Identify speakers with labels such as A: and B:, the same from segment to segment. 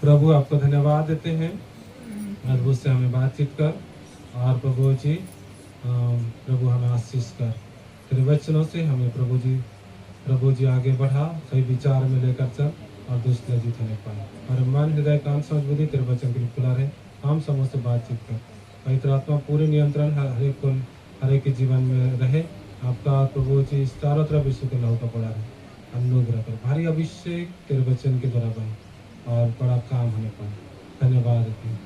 A: प्रभु आपको धन्यवाद देते हैं अद्भुत से हमें बातचीत कर, और प्रभु जी प्रभु हमें आशीष कर, तेरे वचनों से हमें प्रभु जी आगे बढ़ा, सही विचार में लेकर चल और दुष्ट से जीत होने पाए। और मन हृदय कान समझ बुद्धि तेरे वचन के लिए खुला रहे, हम समूह से बातचीत कर। पवित्र आत्मा पूरे नियंत्रण हर एक के जीवन में रहे। आपका प्रभु जी चारों तरफ विश्व के लहू का पड़ा रहे, अनुग्रह कर भारी अभिषेक तेरे वचन के द्वारा बने और बड़ा काम होने पाए। धन्यवाद देते हैं,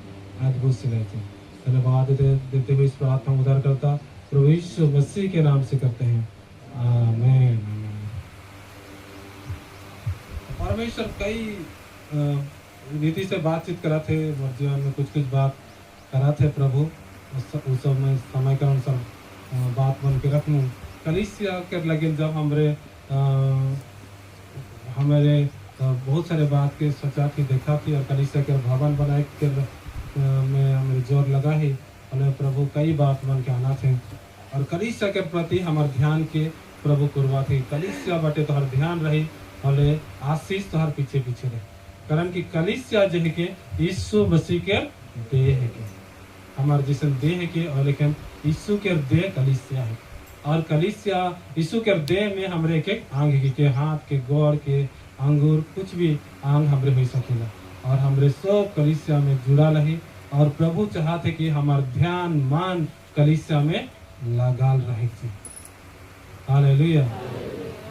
A: अद्भुत से लेते हैं, धन्यवाद देते हुए इस प्रार्थना उधार करता प्रभु यीशु मसीह के नाम से करते हैं, आमीन। परमेश्वर कई रीति से बातचीत करा थे, जीवन में कुछ बात करा थे प्रभु, उस समय के अनुसार बात बन के रखूँ कलीसिया कर लगे। जब हमारे बहुत सारे बात के सोचा थी, देखा थी, और कलीसिया के भवन बनाए के में हमारे जोर लगा ही, और प्रभु कई बात बन के आना थे, और कलीसिया के प्रति हमारे ध्यान के प्रभु कुरवा थी। कलीसिया बटे तो हर ध्यान रही, और आशीष तो हर पीछे पीछे रहे, कारण कि कलीसिया जो है के यीशु मसीह के देह है के, हमारे जिसम देह के, और लेकिन यीशु के देह कलीसिया है। और कलीसिया यीशु के देह में हमरे के अंग के हाथ के गोड़ के अंगूर कुछ भी अंग हमरे हो सकेला, और हमरे सब कलीसिया में जुड़ा रही। और प्रभु चाहते कि हमार ध्यान मान कलीसिया में लगाल रहे। हालेलुया।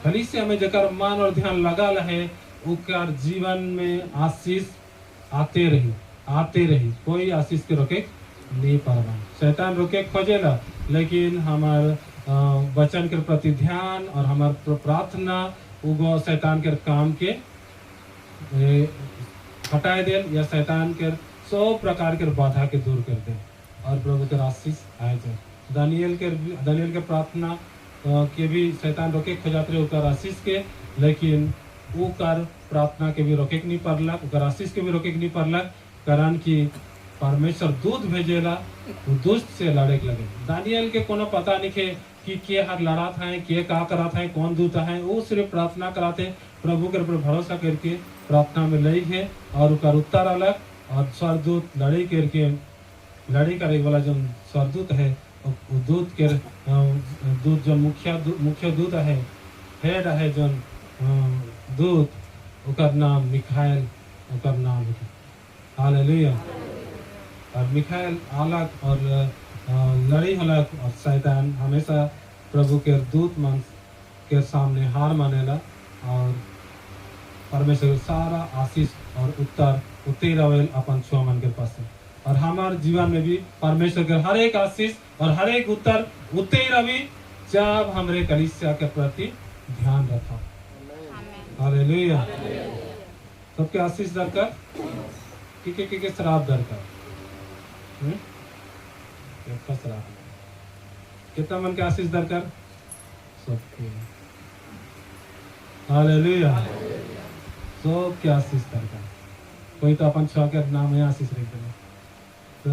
A: कलीसिया में जकर मान और ध्यान लगा रहे, उकर जीवन में आशीष आते रही, कोई आशीष के रोके नहीं पावा। शैतान रोके खोजेला, लेकिन हमार वचन के प्रति ध्यान और हमार प्रार्थना उगो शैतान के काम के हटाए दे, या शैतान के सब प्रकार के बाधा के दूर कर दे, और प्रभु के आशीष आए जाए। दानियल के प्रार्थना के भी शैतान रोके खोजाते रहे उकर आशीष के, लेकिन उकर प्रार्थना के भी रोके नहीं पड़लक, उकर आशीष के भी रोके नहीं पड़लक, कारण कि परमेश्वर दूत भेजेला, वो दुष्ट से लड़े लगे। दानियल के कोनो पता नहीं है कि के हर लड़ा था, के का करा था, कौन दूत है, वो सिर्फ प्रार्थना कराते, प्रभु के ऊपर भरोसा करके प्रार्थना में लई है, और उकर उत्तर अलग। और स्वर्गदूत लड़ी करे वाला जो स्वर्गदूत है, दूत के दूत जो मुख्य दूत है, हेड है जो दूत, उकर नाम मिखाएल, उकर नाम है। हालेलुया। और मिखाएल अलग और लड़ी अलग, और शैतान हमेशा प्रभु के दूत मन के सामने हार मानेला, और परमेश्वर सारा आशीष और उत्तर रवेल अपन छुआ मन के पास। और हमारे जीवन में भी परमेश्वर के हर एक आशीष और हर एक उत्तर रवि, जब हमरे कलीसिया के प्रति ध्यान रखा। हालेलुया। सबके आशीष दरकार, के शराब दरकार, शराब कितना मन के आशीष दरकार सबके। हालेलुया। सबके आशीष दरकार। कोई तो अपन छुआ के नाम है आशीष रख देना, तो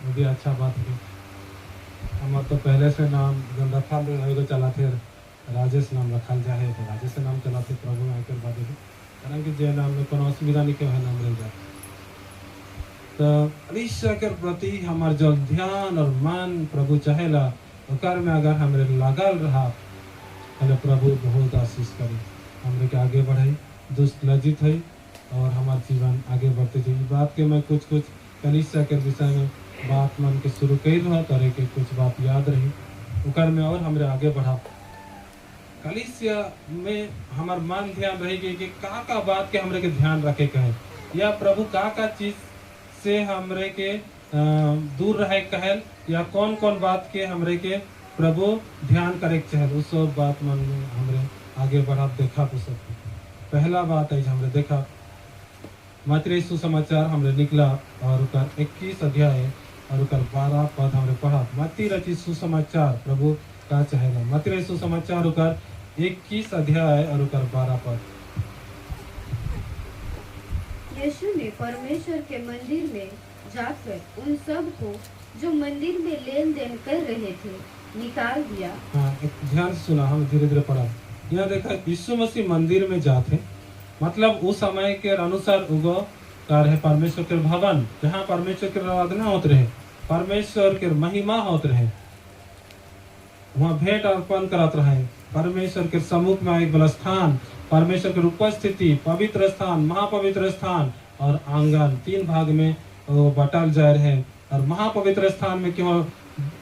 A: वो भी अच्छा बात है। हमारे तो पहले से नाम जब रखा चला थे, राजेश नाम रखा जाए, तो राजेश नाम चलाते प्रभु आकर बाद, कारण कि जे नाम में कोनो असुविधा नहीं के नाम रह जाए। तो कलीसिया के प्रति हमार जो ध्यान और मान प्रभु चाहेला, ओकर में अगर हमरे लागल रहा, तो प्रभु बहुत आशीष करी, हमरे के आगे बढ़ाई, दुष्ट लज्जित है, और हमार जीवन आगे बढ़ते जाए। बात के मैं कुछ कलीसिया के विषय में बात मन के शुरू कर रहा, करे के कुछ बात याद रही, उकर में और हमरे आगे बढ़ा। कलीसिया में हमार मान ध्यान रहेगी कि का बात के हमरे के ध्यान रखे के है, या प्रभु का चीज से हमरे के दूर रहे कहल, या कौन बात के हमरे के प्रभु ध्यान करे के चाहे, उस सब बात मन में हमरे आगे बढ़ा देखा। तो सब पहला बात है हमरे देखा मत्ती सुसमाचार हमरे निकला, और उकर 21 अध्याय और उकर 12 पद हमरे पढ़ा। मत्ती रचित सुसमाचार प्रभु का चाहेला, मत्ती सुसमाचार उकर 21 अध्याय और उकर 12 पद।
B: यीशु ने परमेश्वर के मंदिर में जाकर उन सब को जो मंदिर में लेन देन कर रहे थे निकाल दिया।
A: हाँ, ध्यान से सुना, हम धीरे धीरे पढ़ा। यहाँ देखा यीशु मसीह मंदिर में जाते, मतलब उस समय के अनुसार उगो का रहे परमेश्वर के भवन, जहाँ परमेश्वर के आराधना होते रहे, परमेश्वर के महिमा होते रहे, वहाँ भेंट अर्पण करत रहे, परमेश्वर के सम्मुख में एक बड़ा स्थान, परमेश्वर के उपस्थिति, पवित्र स्थान, महापवित्र स्थान और आंगन, 3 भाग में वो बटल जा रहे। और महापवित्र स्थान में क्यों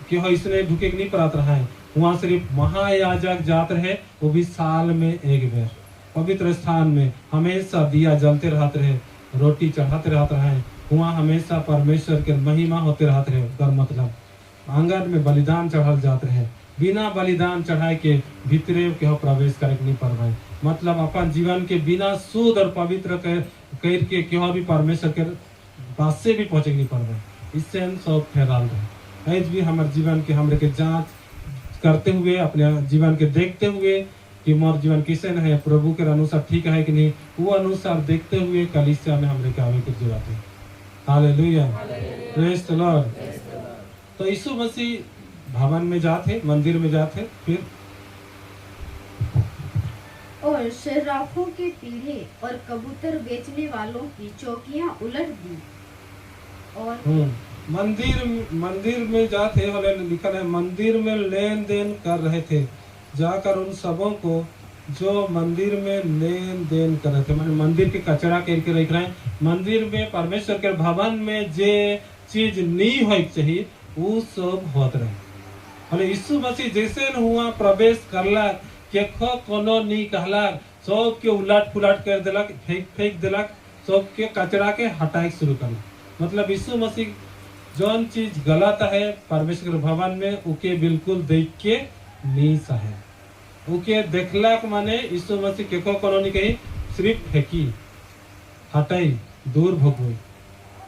A: क्यों इसने ढुके नहीं पड़त रहा है, वहाँ सिर्फ महायाजक जात रहे, वो भी साल में एक बार। पवित्र स्थान में हमेशा दिया जलते रहते रहे, रोटी चढ़ाते रहते रहे, वहाँ हमेशा परमेश्वर के महिमा होते रहते रहे। कर मतलब आंगन में बलिदान चढ़ाल जाते रहे, बिना बलिदान चढ़ाए के भीतरे के प्रवेश करे नहीं पाए। मतलब अपन जीवन के बिना शुद्ध और पवित्र करके क्यों भी परमेश्वर के पास से भी पहुंचे नहीं पाए। इससे हम सब ठहराल रहे। आज भी हमारे जीवन के हमरे के जांच करते हुए, अपने जीवन के देखते हुए कि मोर जीवन किसे न है, प्रभु के अनुसार ठीक है कि नहीं, वो अनुसार देखते हुए कलीसिया में हमरे के आवे की जरूरत है। Hallelujah, praise the Lord. तो यीशु मसीह भवन में जाते, मंदिर में जाते, फिर
B: और शर्राफों के पीढ़े और कबूतर बेचने वालों की चौकियां उलट दी। और
A: मंदिर में जाते वाले लिखा है, मंदिर में लेन देन कर रहे थे, जाकर उन सबों को जो मंदिर में लेन देन कर रहे थे, मैंने मंदिर के कचरा करके रख रहे हैं। मंदिर में परमेश्वर के भवन में जे चीज नहीं हो चाहिए वो सब होत रहे। और यीशु मसीह जैसे न हुआ प्रवेश करला के कोनो नहीं कहला, सब के उलट पुलट कर दिलक, फेंक दिलक, सब के कचरा के हटाए शुरू करला। मतलब यीशु मसीह जौन चीज गलत है परमेश्वर के भवन में, उके बिल्कुल देख के नहीं सहे, उके देखला माने यीशु मसीह के कोनो नहीं कही, सिर्फ फेंकी, हटाई, दूर भगोई।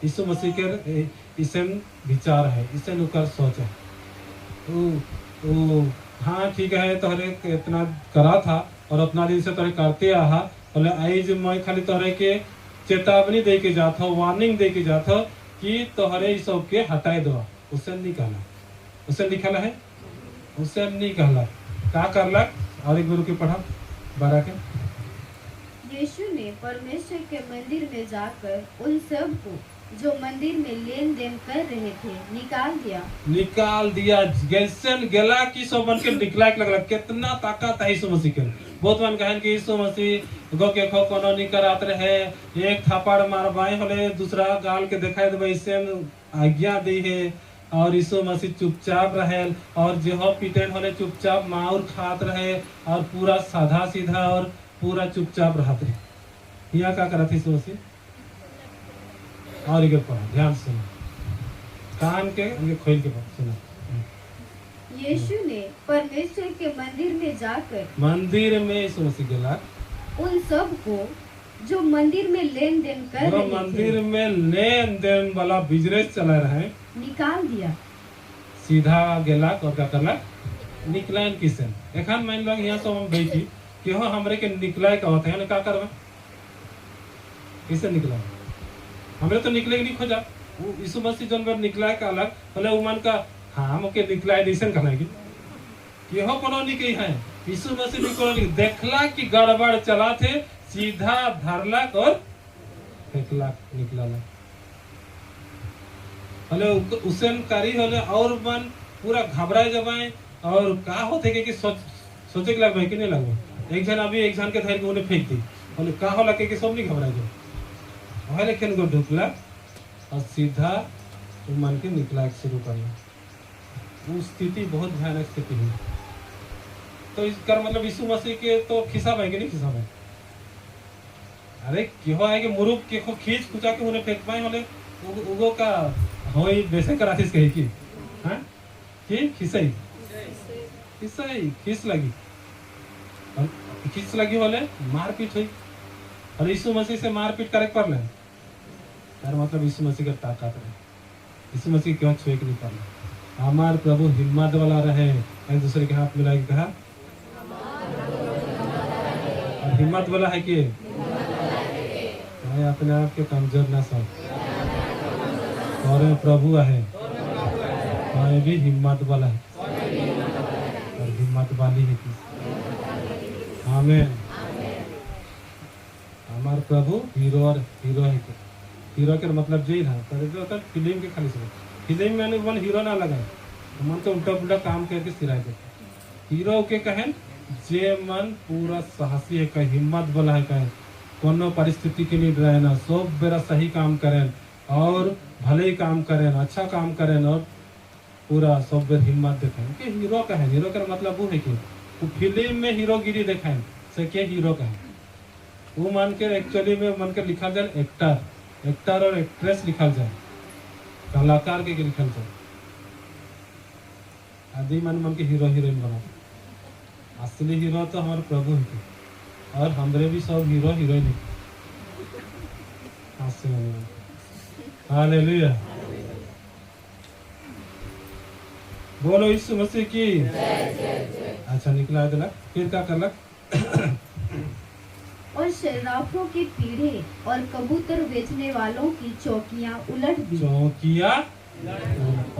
A: यीशु मसीह के इसे विचार है, इसे नुकर सोच है। हाँ ठीक है, तोहरे इतना करा था और अपना दिन से तोहरे करते आहा, बोले आज मैं खाली तोहरे के चेतावनी दे के जात हो, वार्निंग दे के जात हो कि तोहरे इस सब के हटाए दो। उसे नहीं कहला, उसे लिखल है, उसे नहीं कहला, का करला। और एक गुरु के पढ़ा 12 के।
B: यीशु ने परमेश्वर के मंदिर में जाकर उन सब को जो मंदिर में लेन देन कर रहे थे निकाल दिया। गैसन गेला की सब मन के निकला के लगला। कितना ताकत है यीशु मसीह के। बहुत मन कहन कि यीशु मसीह गो के खो कोनो नहीं करात रहे, एक थप्पड़ मारवाए होले, दूसरा गाल के दिखाई दे वैसे आज्ञा दी है। और यीशु मसीह चुपचाप रहे और जो पीटन होले चुपचाप माउर खात रहे और पूरा साधा सीधा और पूरा चुपचाप रहते रहे। यहाँ क्या करा था यीशु मसीह? और इधर पढ़ा, ध्यान सुनो, कान के उनके खोल के सुना। यीशु ने परमेश्वर के मंदिर में जाकर
A: मंदिर में यीशु मसीह गेला
B: उन सब को जो मंदिर में लेन देन कर रहे थे,
A: मंदिर में लेन देन वाला बिजनेस चला रहे,
B: निकाल दिया।
A: सीधा गेला और क्या करला? निकलाइन किसन। एखन मान लो यहाँ सब हम बैठी कि हो हमरे के निकलाए का होता है ना, क्या करवा? किसे निकला? हमरे तो निकले नहीं खोजा। यीशु मसीह जन बार निकलाए का अलग भले उमन का, हाँ ओके निकलाए दिसन कहलाएगी कि हो कोनो निकली है। यीशु मसीह निकल देखला कि गड़बड़ चला थे, सीधा धरलक और फेंकला निकला। हले उसन कारी होले और मन पूरा घबराए जबाए और का होते कि सोचे के लग भाई कि नहीं लगो। एक जन अभी एक जन के धैर्य को उन्हें फेंक दी, बोले का होला कि सब नहीं घबराए जो वह लेकिन को ढुकला और सीधा मन के निकला शुरू करना। वो स्थिति बहुत भयानक स्थिति है। तो इसका मतलब यीशु मसीह के तो खिसा भाई कि नहीं खिसा भाई? अरे क्यों है कि मुरुख के को खींच खुचा के उन्हें फेंक पाए होले उगो का होई बेसे कराथिस कही की, हाँ कि खिसाई खींच लगी और खींच लगी होले मारपीट हुई और यीशु मसीह से मारपीट करे पर ले यार, मतलब यीशु मसीह का ताकत है। यीशु मसीह क्यों छुए नहीं करना। हमार प्रभु हिम्मत वाला रहे, एक दूसरे के हाथ मिला के कहा और हिम्मत वाला है कि अपने आप के कमजोर ना सब और प्रभु है, मैं भी हिम्मत वाला है और हिम्मत वाली है। आमीन हमार प्रभु हीरो और हीरो है के हीरो के मतलब जे है पर जो होता फिल्म के खाली से फिल्म में मन हीरो ना लगाए मन तो उल्टा पुल्टा काम करके सिराय देते हीरो के कहें जे मन पूरा साहसी है कहीं हिम्मत वाला है कहें कोनो परिस्थिति के लिए डरे ना सब बेरा सही काम करें और भले ही काम करें अच्छा काम करें और पूरा सब बेर हिम्मत दिखाएं कि हीरो का है हीरो का मतलब वो है कि वो फिल्म में हीरोगिरी दिखाएं से के हीरो का है वो मान के एक्चुअली में मन के लिखा जाए एक्टर और एक्ट्रेस लिखा जाए कलाकार के लिखा जाए आदि मन के हीरो हीरोइन बना असली हीरो तो हमारे प्रभु है और हमरे भी सब हीरो हीरोइन हालेलुया बोलो यीशु मसीह की अच्छा निकला है दिला फिर क्या करलक
B: और शराफों के पीढ़े और कबूतर बेचने वालों की चौकियां उलट दी
A: चौकियां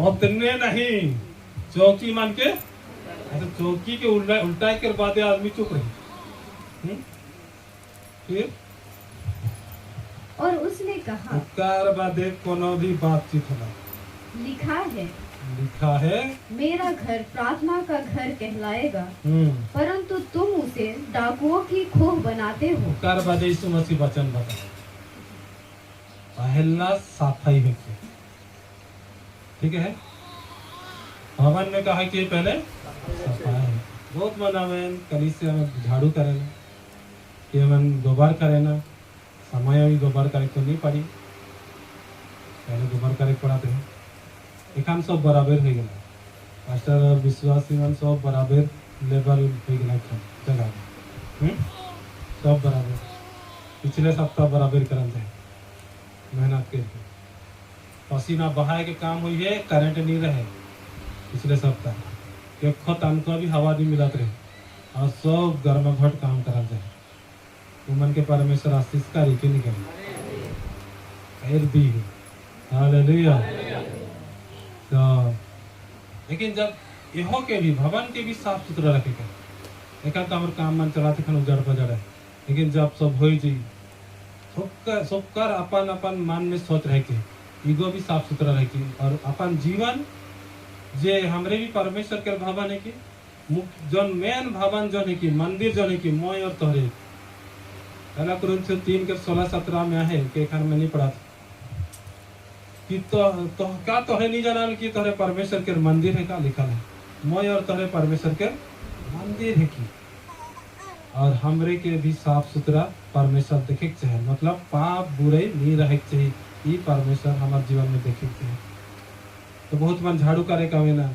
A: उतने नहीं चौकी मान के अच्छा चौकी के उल्टा कर बातें आदमी चुप रही फिर
B: और उसने कहा
A: कार बादे कोनो भी बातचीत होला लिखा है
B: मेरा घर प्रार्थना का घर कहलाएगा परंतु तुम उसे डाकुओं की खोह बनाते हो
A: कार बादे यीशु मसीह वचन बता पहला सफाई है ठीक है भवन में कहा कि पहले सफाई बहुत मनावेन कलीसिया में झाड़ू करेना कि मन गोबर करेना समय भी गोबर करे तो नहीं पड़ी पहले गोबर करे पड़ाते हैं एखान सब बराबर हो गया पास्टर और विश्वासी मन सब बराबर लेवल हो गया जगह सब बराबर पिछले सप्ताह बराबर करन थे मेहनत के पसीना बहाए के काम हुई है करंट नहीं रहे पिछले सप्ताह एक खत हमको भी हवा नहीं मिलत रहे और सब गर्म घट काम करन थे उमन के परमेश्वर आशीष का रीति निकल खैर दी हालेलुया तो लेकिन जब यहो के भी भवन के भी साफ सुथरा रखेगा एक तो हमारे काम मन चलाते खन उजड़ पजड़ है लेकिन जब सब हो जी सबकर अपन अपन मन में सोच रहे के ईगो भी साफ सुथरा रहे की और अपन जीवन जे हमरे भी परमेश्वर के भवन है कि जो मेन भवन जो है कि मंदिर जो है कि मोय और तोहरे पहला कुरिन्थियों 3:16-17 में है के खान में नहीं पढ़ा कि तो क्या तोहरे नहीं जाना कि तोहरे परमेश्वर के मंदिर है का लिखा है मोय और तोहरे परमेश्वर के मंदिर है कि और हमरे के भी साफ सुथरा परमेश्वर देखे के चाहिए मतलब पाप बुराई नहीं रहे के चाहिए ये परमेश्वर हमारे जीवन में देखे के चाहिए तो बहुत मन झाड़ू करे का ना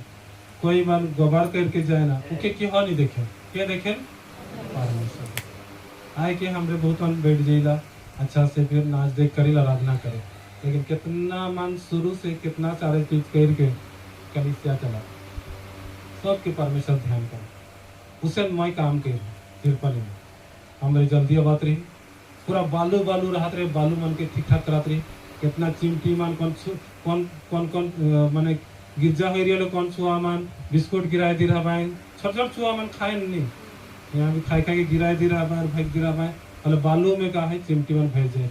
A: कोई मन गोबर करके जाए ना उके क्यों नहीं देखे क्या देखे परमेश्वर आए के हमरे बहुत मन बैठ जाइला अच्छा से फिर नाच देख करी आराधना करे लेकिन कितना मन शुरू से कितना सारे चीज करके कलीसिया चला सबके परमेश्वर ध्यान कर उसे मैं काम कर तिरपल में हमरे जल्दी आबाद रही पूरा बालू बालू रहत रहे बालू मन के ठीक ठाक करत रही कितना चिमटी मान कौन माने गिरजा हो रही कौन छुआ मान बिस्कुट गिराए दी रहा बाइन छोट छुआ मान खाए नहीं यहाँ भी खाए के गिराए दी रहा बाइन फेंक दी रहा बाइन अरे बालू में का है चिमटी मन भेज जाए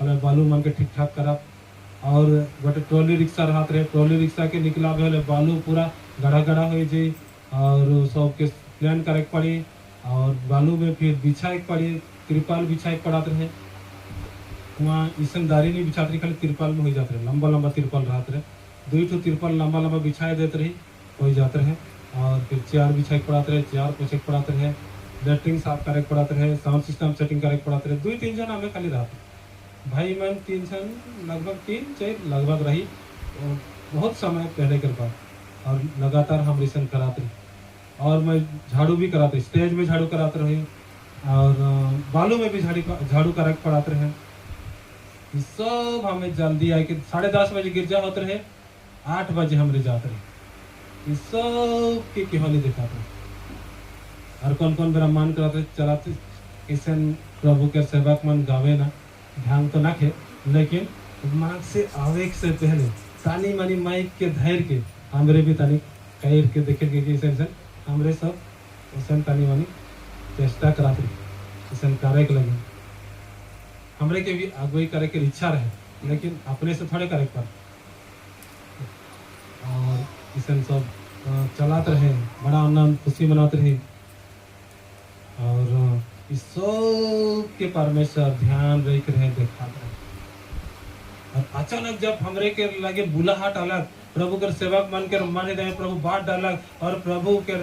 A: अरे बालू मन के ठीक ठाक करा और गोटे ट्रॉली रिक्शा रहत रहे ट्रॉली रिक्शा के निकला भेल बालू पूरा गड़ा गड़ा हो जाए और सबके प्लान करे पड़ी और बालू में फिर बिछाए पड़ी तिरपाल बिछाए पड़ात रहे वहाँ ईसनदारी नहीं बिछाते रही खाली तिरपाल में हो जाते रहे लंबा लंबा तिरपाल रहते रहे 2 तिरपाल लंबा लंबा बिछाए देते रही हो जाते रहे और फिर चेयर बिछाए पड़ाते रहे चेयर पोछे पड़ाते रहे लेटरिन साफ करे पड़ाते रहे साउंड सिस्टम सेटिंग करे पड़ाते रहे 2-3 जन हमें खाली रहते भाई मन 3 जन लगभग 3-4 लगभग रही और बहुत समय पहले के बाद और लगातार हम रिसन कराते रहे और मैं झाड़ू भी कराते स्टेज में झाड़ू कराते रहे और बालू में भी झाड़ू करा पड़ाते रहे सब हमें जल्दी आए कि 10:30 बजे गिरजा होते रहे 8 बजे हम जाते रहे सब के क्यों नहीं दिखाते और कौन कौन ब्रह्मांड कराते चलाते किसन प्रभु के सेवक मन गावे ना ध्यान तो ना खे लेकिन मार्ग से आवे से पहले तानी मानी माइक के धैर्य के हमरे भी तानी कैर के देखे के किसन हमरे सब उसन तानी मानी चेष्टा कराते किसन करे के लगे हमरे के भी अगुवाई करे के इच्छा रहे, लेकिन अपने से थोड़े करे पर और इसन सब चलात रहे, बड़ा आनंद खुशी मनाते रहे। और इस सब के परमेश्वर ध्यान रख रहे, देखा रहे। और अचानक जब हमरे के लगे बुलाहट अलग, प्रभु के सेवक मन के माने रहे, प्रभु बात डालक और प्रभु के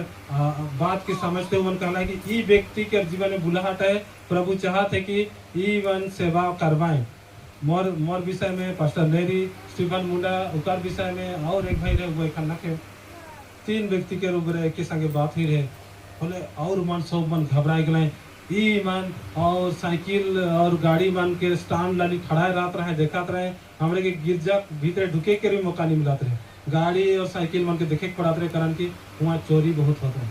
A: बात के समझते हुए कहला कि ई व्यक्ति के जीवन में बुलाहट है, प्रभु चाहते कि ई वन सेवा करवाएं। मोर विषय में पास्टर लेरी स्टीफन मुंडा उकार विषय में और एक भाई रहे वो खन्ना के 3 व्यक्ति के रूप रहे के संगे बात ही रहे बोले और मन सब मन घबराए गए। ई मन और साइकिल और गाड़ी मन के स्टैंड लाली खड़ाए रहत रहे, देखत रहे। हमरे के गिरजा भीतर ढुके के भी मौका नहीं मिलत रहे, गाड़ी और साइकिल मन के देखे के पड़त रहे, कारण कि वहाँ चोरी बहुत होता है।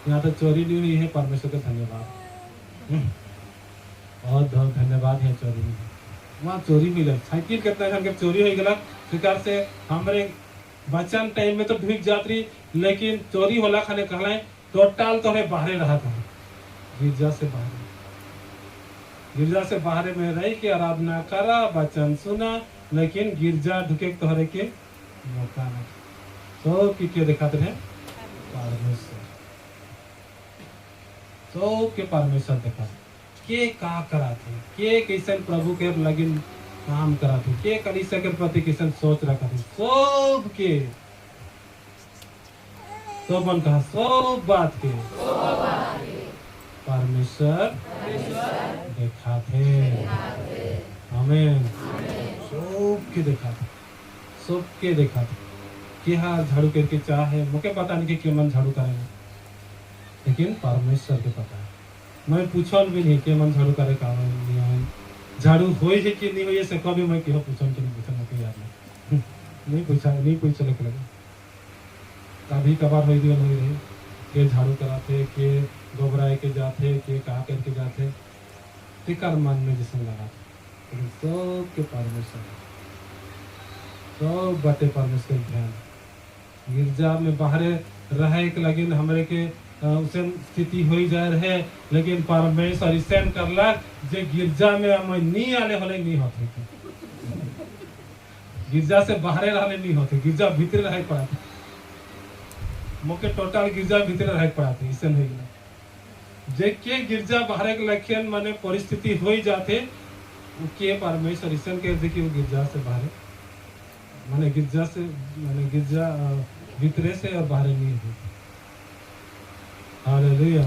A: यहाँ तो चोरी नहीं हुई है, परमेश्वर का धन्यवाद, बहुत बहुत धन्यवाद है। चोरी नहीं वहाँ चोरी मिले, साइकिल कितना जन के चोरी हो गया शिकार से हमरे बचन टाइम में तो ढुक जात रही, लेकिन चोरी होला खाने कहला टोटल तो बाहरे रहा था, गिरजा से बाहर में रह के आराधना करा, वचन सुना, लेकिन गिरजा ढुके तोहरे के मौका नहीं। तो के दिखाते रहे परमेश्वर, तो के परमेश्वर देखा के का कराते, के कैसे प्रभु के लगिन काम कराते, के कलीसिया के प्रति कैसे सोच रखा थे, सब के सब मन कहा सब बात के परमेश्वर देखा थे। आमीन। सबके देखा था, सबके देखा था। क्या झाड़ू करके चाहे मुझे पता नहीं कि मन झाड़ू करेंगे, लेकिन परमेश्वर के पता है। मैं पूछल भी नहीं कि मन झाड़ू करे का झाड़ू होई है कि नहीं होई से कभी मैं केहो पूछन कि नहीं पूछन मुझे याद नहीं पूछा नहीं पूछले के लगे कभी कभार होई दियो नहीं रहे के झाड़ू कराते के गोबराए के जाते के कहा करके जाते तिकर मन में जिसम लगा, लेकिन सब के परमेश्वर सब बातें परमेश्वर ध्यान। गिरजा में बाहरे रहे के लगिन हमरे के उसे स्थिति हो ही जाए रहे, लेकिन परमेश्वर इसेन करला जे गिरजा में हम नहीं आने वाले नहीं होते, गिरजा से बाहरे रहने नहीं होते, गिरजा भीतर रह पड़ा मोके टोटल गिरजा भीतर रह पड़ा थे। इसेन हो गया जे के गिरजा बाहर के लखन माने परिस्थिति हो ही जाते के परमेश्वर इसेन के देखिए वो गिरजा से बाहर माने गिरजा से माने गिरजा भीतरे से और बाहर नहीं होते। Hallelujah,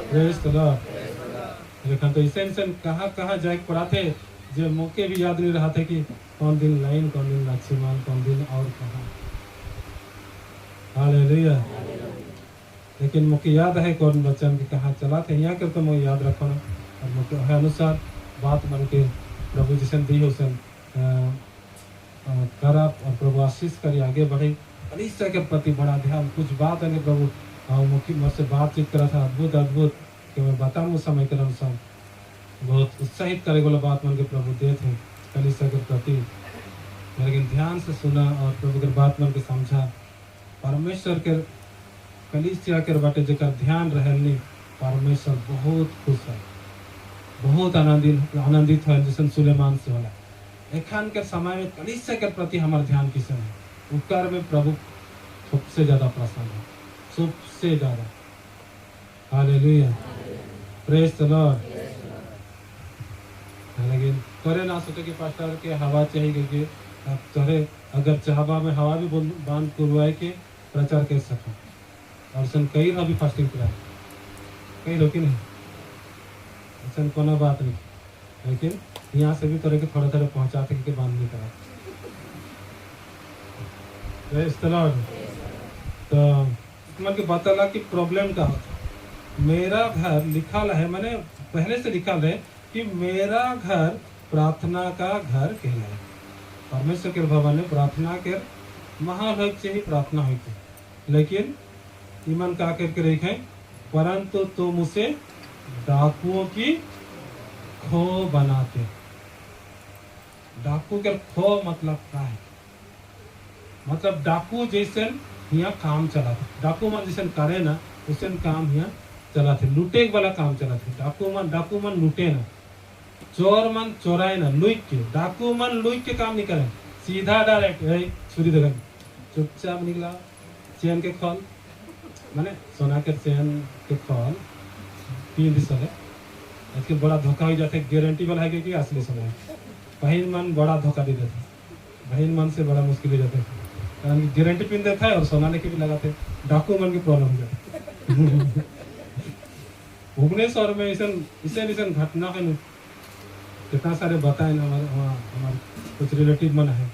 A: praise the Lord. लेकिन तो इसेन कहाँ जाए पड़ा थे जो मौके भी याद नहीं रहा थे कि कौन दिन लाइन, कौन दिन लक्ष्मण, कौन दिन और कहाँ। हालेलुया। लेकिन मुझे याद है कौन बच्चन के कहाँ चला थे, यहाँ कर तो मैं याद रखो ना, और मुझे अनुसार बात मन के प्रभु जिसन दी उसन कर और प्रभु आशीष करी आगे बढ़े। कलीसिया के प्रति बड़ा ध्यान, कुछ बात है प्रभु मुझसे बातचीत करा था, अद्भुत कि मैं बताऊँ समय के अनुसार बहुत उत्साहित करे वाला बात मन के प्रभु दे थे कलीसिया के प्रति, लेकिन ध्यान से सुना और प्रभु के बात मन के समझा। परमेश्वर के कलीसिया के बाटे जेकर ध्यान रहनी, परमेश्वर बहुत खुश है, बहुत आनंदित है, जैसे सुलेमान से होला। एखान के समय में कलीसिया के प्रति हमारा ध्यान किसे है, उपकार में प्रभु सबसे ज्यादा प्रसन्न है, सबसे ज्यादा। Hallelujah, praise the Lord. लेकिन करे ना सोचे कि पास्टर के हवा चाहिए क्योंकि तोरे अगर चाहबा में हवा भी बांध करवाए के प्रचार कर सको, और सन कई भी फास्टिंग कराए, कई रोकी नहीं, ऐसा कोना बात नहीं, लेकिन यहाँ से भी तरह के थोड़ा थोड़ा पहुँचाते कि बांध नहीं करा। Praise the Lord. तो मन के बताला कि प्रॉब्लम का होता, मेरा घर लिखा है, मैंने पहले से लिखा है कि मेरा घर प्रार्थना का घर कहलाए। परमेश्वर के भवन में प्रार्थना के माहौल हो चाहिए, प्रार्थना होती, लेकिन ईमान का करके रखे, परंतु तुम उसे डाकुओं की खो बनाते। डाकू के खो मतलब क्या है? मतलब डाकू जैसे यहाँ काम चला था, डाकू मन जैसे करे ना उसे काम यहाँ चला थे, लूटे वाला काम चला थे। डाकू मन लूटे ना, चोर मन चोराए ना लुक के, डाकू मन लुक के काम नहीं करे, सीधा डायरेक्ट छुरी दे चुपचाप निकला चैन के खोल माने सोना के चैन के खोल पीन दिस है इसके बड़ा धोखा हो जाते गारंटी वाला है कि असली सोना है। बहन मन बड़ा धोखा दे देते, बहन मन से बड़ा मुश्किल हो जाते कारण कि गारंटी पिन देता है और सोना लेके भी लगाते, डाकू मन की प्रॉब्लम हो जाती। भुवनेश्वर में ऐसा घटना है कितना सारे बताए ना हमारे कुछ रिलेटिव मन है,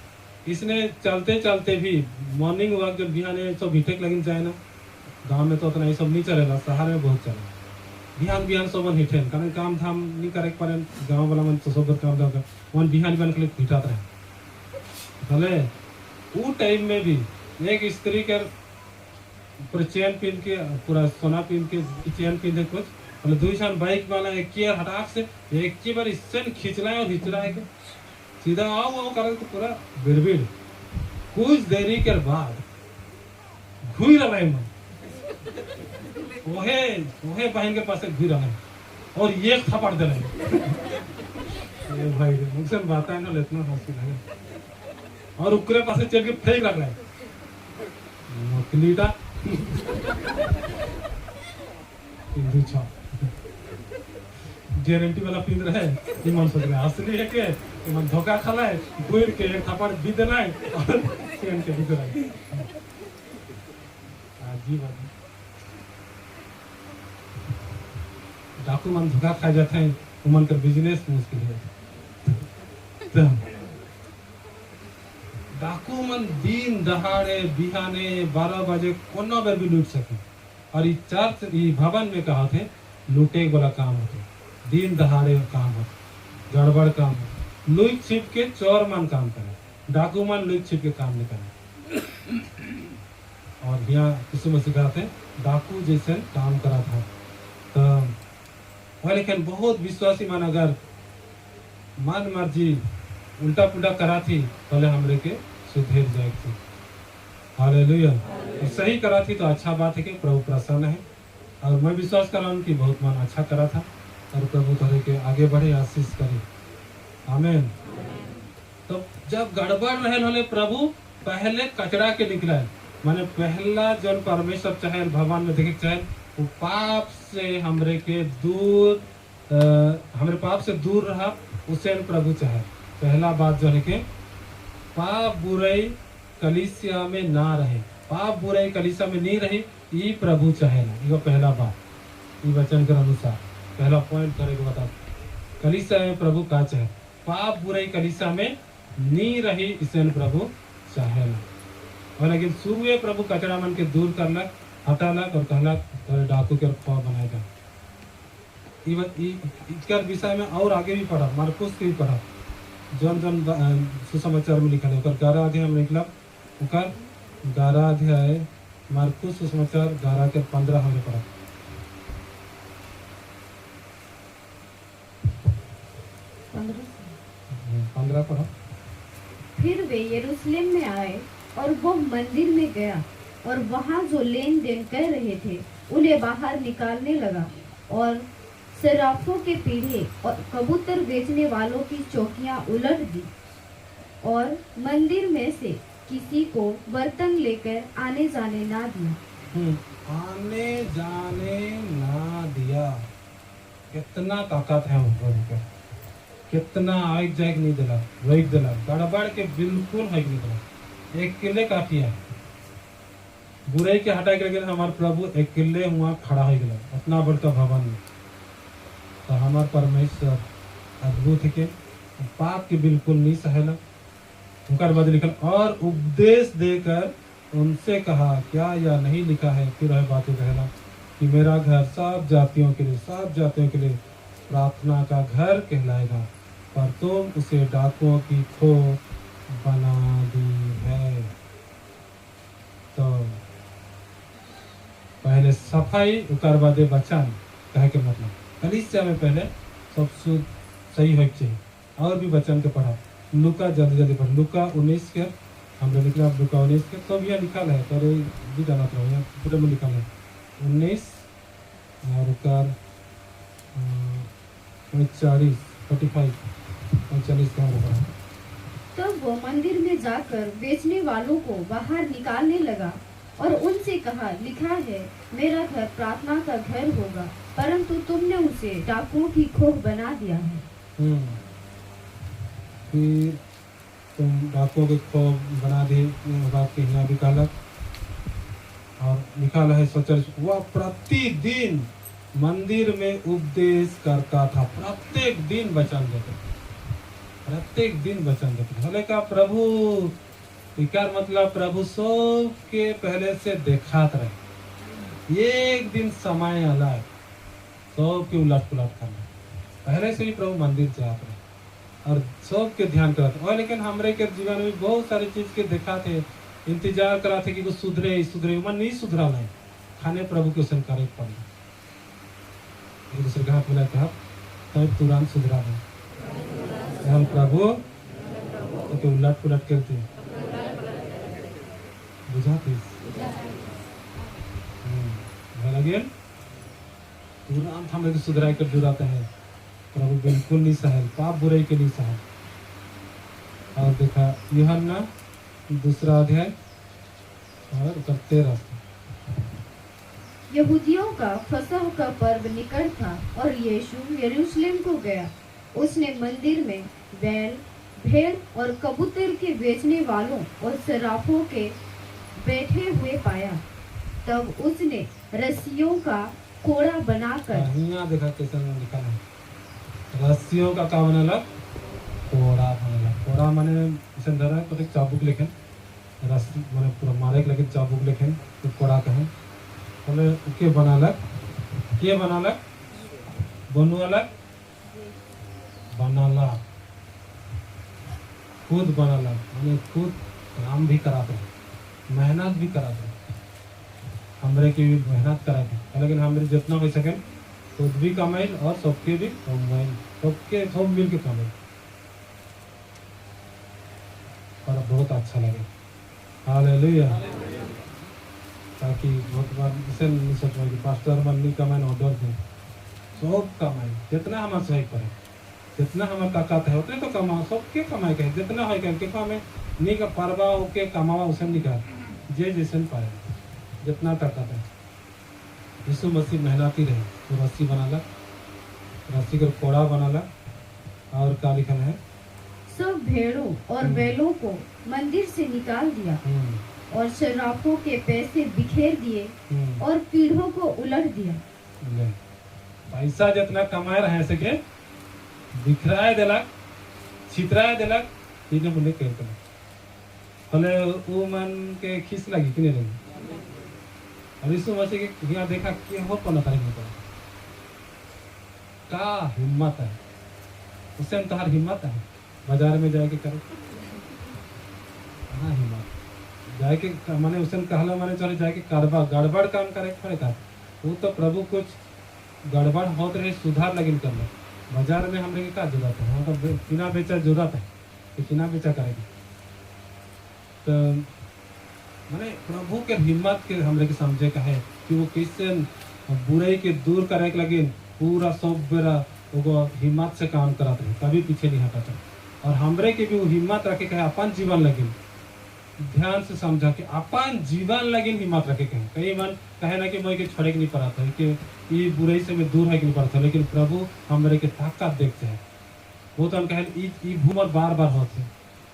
A: इसने चलते चलते भी मॉर्निंग वॉक जब बिहान सब बीटेक लगिन जाए ना गांव में तो उतना ये सब नहीं चलेगा, शहर में बहुत चलेगा। बिहान सब मन हिठेन कारण काम धाम नहीं करे पारे गांव वाला मन तो सब काम धाम मन बिहान के लिए हिटात रहे भले वो टाइम में भी एक स्त्री के पूरा चैन पिन के पूरा सोना पिन के चैन पिन के कुछ मतलब दो शान बाइक वाला एक की हटाक से एक की बार इससे खींचना है और खींचना है के सीधा आओ कर तो पूरा बिड़बिड़ कुछ देरी के बाद घुई रहा है मन वहे बहन के पास घुई रहा है और ये थप्पड़ दे रहे हैं भाई मुझसे बात है ना इतना हंसी लगे और उकरे पास चल के फेंक रख रहा है नकलीटा गारंटी वाला पिन रहे ये मन सोच रहे असली है के मन धोखा खाला है गुड़ के एक थप्पड़ भी देना है और चैन के भी देना है। अजीब आदमी डाकू मन धोखा खा जाते हैं उमन का बिजनेस मुश्किल है। डाकू मन दिन दहाड़े बिहाने 12 बजे कोनो बेर भी लूट सके और ये चर्च ये भवन में कहा थे लूटे वाला काम होते दिन दहाड़े काम होते गड़बड़ काम होते लुक छिप के चोर मन काम करे, डाकू मन लुक छिप के काम नहीं करे। और यहाँ किसी में सिखाते डाकू जैसे काम करा था तो वह लेकिन बहुत विश्वासी मन अगर मन मर्जी उल्टा पुल्टा करा थी पहले हमरे के सुधर जाए थी। हालेलुया। सही करा थी तो अच्छा बात है कि प्रभु प्रसन्न है और मैं विश्वास कर रहा हूँ कि बहुत मन अच्छा करा था और प्रभु करे के आगे बढ़े आशीष करे। आमीन। तो जब गड़बड़ रहे होले प्रभु पहले कचरा के निकला है माने पहला जन परमेश्वर चाहे भगवान में देखे चाहे वो पाप से हमरे के दूर हमरे पाप से दूर रहा उसे प्रभु चाहे। पहला बात जो है कि पाप बुराई कलीसिया में ना रहे, पाप बुराई कलीसिया में नहीं रही ये प्रभु चाहे ना। ये पहला बात ये वचन के अनुसार पहला पॉइंट करेगा बता कलीसिया में प्रभु का चाहे, पाप बुराई कलीसिया में नहीं रही इसे प्रभु चाहे ना। और लेकिन शुरू प्रभु कचरा मन के दूर करलक हटालक और कहलक डाकू के खौफ बनाएगा। इसका विषय में और आगे भी पढ़ा मार्कुस के भी पढ़ा जौन जौन सुसमाचार में लिखा है 11 अध्याय में निकला 11 अध्याय मार्कुस सुसमाचार 11 के 15 हमने पढ़ा। 15 पढ़ा।
B: फिर वे यरूशलेम में आए और वो मंदिर में गया और वहाँ जो लेन देन कर रहे थे उन्हें बाहर निकालने लगा और सराफों के पीढ़े और कबूतर बेचने वालों की चौकियां उलट दी और मंदिर में से किसी को बर्तन लेकर आने जाने ना दिया।
A: आने जाने ना दिया। कितना ताकत है उनका, कितना आग जाग नहीं दिला रोक दिला गड़बड़ के बिल्कुल हक नहीं दिला। एक किले काफी है बुराई के हटा के हमारे प्रभु एक किले हुआ खड़ा हो गया उतना बड़का भवन में। तो हमारे परमेश्वर अद्भुत के पाप के बिल्कुल नहीं सहेला। उनका बाद लिखा और उपदेश देकर उनसे कहा क्या यह नहीं लिखा है फिर वह बातें कहला कि मेरा घर सब जातियों के लिए प्रार्थना का घर कहलाएगा पर तुम उसे डाकुओं की खो बना दी है। तो पहले सफाई उकर बादे बचन कहे के मतलब कलीसिया में पहले सब सही हो चाहिए। और भी बचन के पढ़ा लुका जल्दी पढ़ लुका 19 के हमने निकला लुका 19 के तो भी लिखा है तो भी जाना था यहाँ पूरे में लिखा है 19 और 39 45 45 का होगा।
B: तब वो मंदिर में जाकर बेचने वालों को बाहर निकालने लगा और उनसे कहा, लिखा है, मेरा घर प्रार्थना का घर होगा, परंतु तुमने उसे डाकुओं की खोह बना दिया है।
A: फिर तुम डाकुओं की खोह बना दी, बात के यहाँ भी कहलक और निकाला है सोचल। वह प्रतिदिन मंदिर में उपदेश करता था, प्रत्येक दिन वचन देते, प्रत्येक दिन वचन देते। भले का प्रभु इकार मतलब प्रभु सब के पहले से देखात रहे, एक दिन समय अलग सब के उलट पुलट करना, पहले से ही प्रभु मंदिर जात रहे और सब के ध्यान करते। और लेकिन हमरे के जीवन में बहुत सारी चीज के देखा थे, इंतजार करा थे कि वो सुधरे सुधरे, मन नहीं सुधरा नहीं, खाने प्रभु के संकार पड़े, एक दूसरे का हाथ मिलाते हाथ, तब तुरंत सुधरा नहीं। हम प्रभु तो उलट पुलट करते बुझाते लगे तुरंत हम सुधराई कर जुड़ाते हैं। प्रभु बिल्कुल नहीं सहल, पाप बुराई के नहीं सहल। और देखा यूहन्ना 2 अध्याय और 13।
B: यहूदियों का फसह का पर्व निकट था और यीशु यरूशलेम को गया। उसने मंदिर में बैल, भेड़ और कबूतर के बेचने वालों और सराफों के बैठे हुए पाया। तब उसने रस्सियों का कोड़ा बनाकर,
A: यहाँ देखा कैसे लिखा है, रस्सियों का क्या बनेला, कोड़ा बनेला। कोड़ा माने इसे धरा तो एक चाबुक लेखन, रस्सी माने पूरा मारे के लगे चाबुक लेखन तो कोड़ा कहें। बोले के बनालक, के बनालक, बनवालक, बनाला, खुद बनाला, माने खुद काम भी कराते, मेहनत भी कराते, हमरे की भी मेहनत कराते। लेकिन हमरे जितना हो सके खुद भी कमाई और सबके भी कमाई, सबके सब मिल के कमाई, और बहुत अच्छा लगे। हालेलुया। ताकि बहुत बार इसे नहीं सोचो कि पास्टर मन नहीं कमाए ऑर्डर दें, सब कमाई जितना हमारे सही पड़े, जितना हमारे ताकत है उतने तो कमाओ, सबके कमाई कहे जितना है कहे के हमें नहीं का परवा होके कमावा उसे नहीं कहा जे जैसे पाए जितना ताकत है। यीशु मसीह मेहनती रहे तो रस्सी बनाला, रस्सी कर कोड़ा बनाला और क्या लिखा है,
B: सब भेड़ों और बैलों को मंदिर से निकाल दिया और शराफों के पैसे बिखेर दिए और पीढ़ों को उलट दिया।
A: पैसा जितना कमाए रहे सके बिखराए देलक, छितराए देलक, तीन मुंडे कह देलक। भले वो मन के खींच लगी कि नहीं लगी। और यीशु मसीह के यहाँ देखा कि हो पना तारीख में का हिम्मत है, उससे तोहार हिम्मत है बाजार में जाके करो, हाँ हिम्मत जाके माने उसे कहला माने चले जाके गड़बड़ काम करे खड़े का। वो तो प्रभु कुछ गड़बड़ होते रहे सुधार लगिन कर ले। बाजार में हमने क्या जरूरत है, वहाँ तो किना बेचा जरूरत है कि किना बेचा करेगी। तो माने प्रभु के हिम्मत के हमरे के समझे का है कि वो कैसे बुराई के दूर करे के लगे पूरा सब बेरा वो हिम्मत से काम करते रहे, कभी पीछे नहीं हटाता। और हमरे के भी वो हिम्मत रखे कहे अपन जीवन लगे ध्यान से समझा कि अपन जीवन लगे हिम्मत रखे कहे। कई मन कहे ना कि मैं के छोड़े के नहीं पड़ा था कि ये बुराई से मैं दूर है कि नहीं पड़ा था, लेकिन प्रभु हमरे के ताकत देखते हैं। वो तो हम कहे भूमर बार बार होते,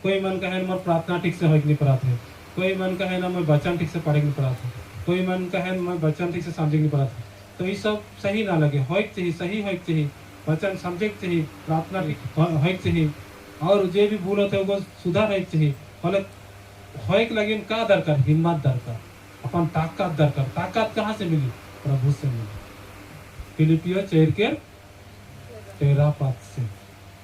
A: कोई मन कहे मोर प्रार्थना ठीक से हो नहीं पड़ा थे, कोई मन कहे ना मैं बच्चन ठीक से पढ़े नहीं पड़ा था, कोई मन कहे मैं बच्चन ठीक से समझे नहीं पड़ा था। तो ये सब सही ना लगे, हो चाहिए सही हो चाहिए, बच्चन समझे चाहिए, प्रार्थना हो चाहिए, और जे भी भूल होते वो सुधार है चाहिए। फल होए लगे का दरकार, हिम्मत दरकार, अपन ताकत दरकार। ताकत कहाँ से मिली, प्रभु से मिली। फिलिपियो 4:13 से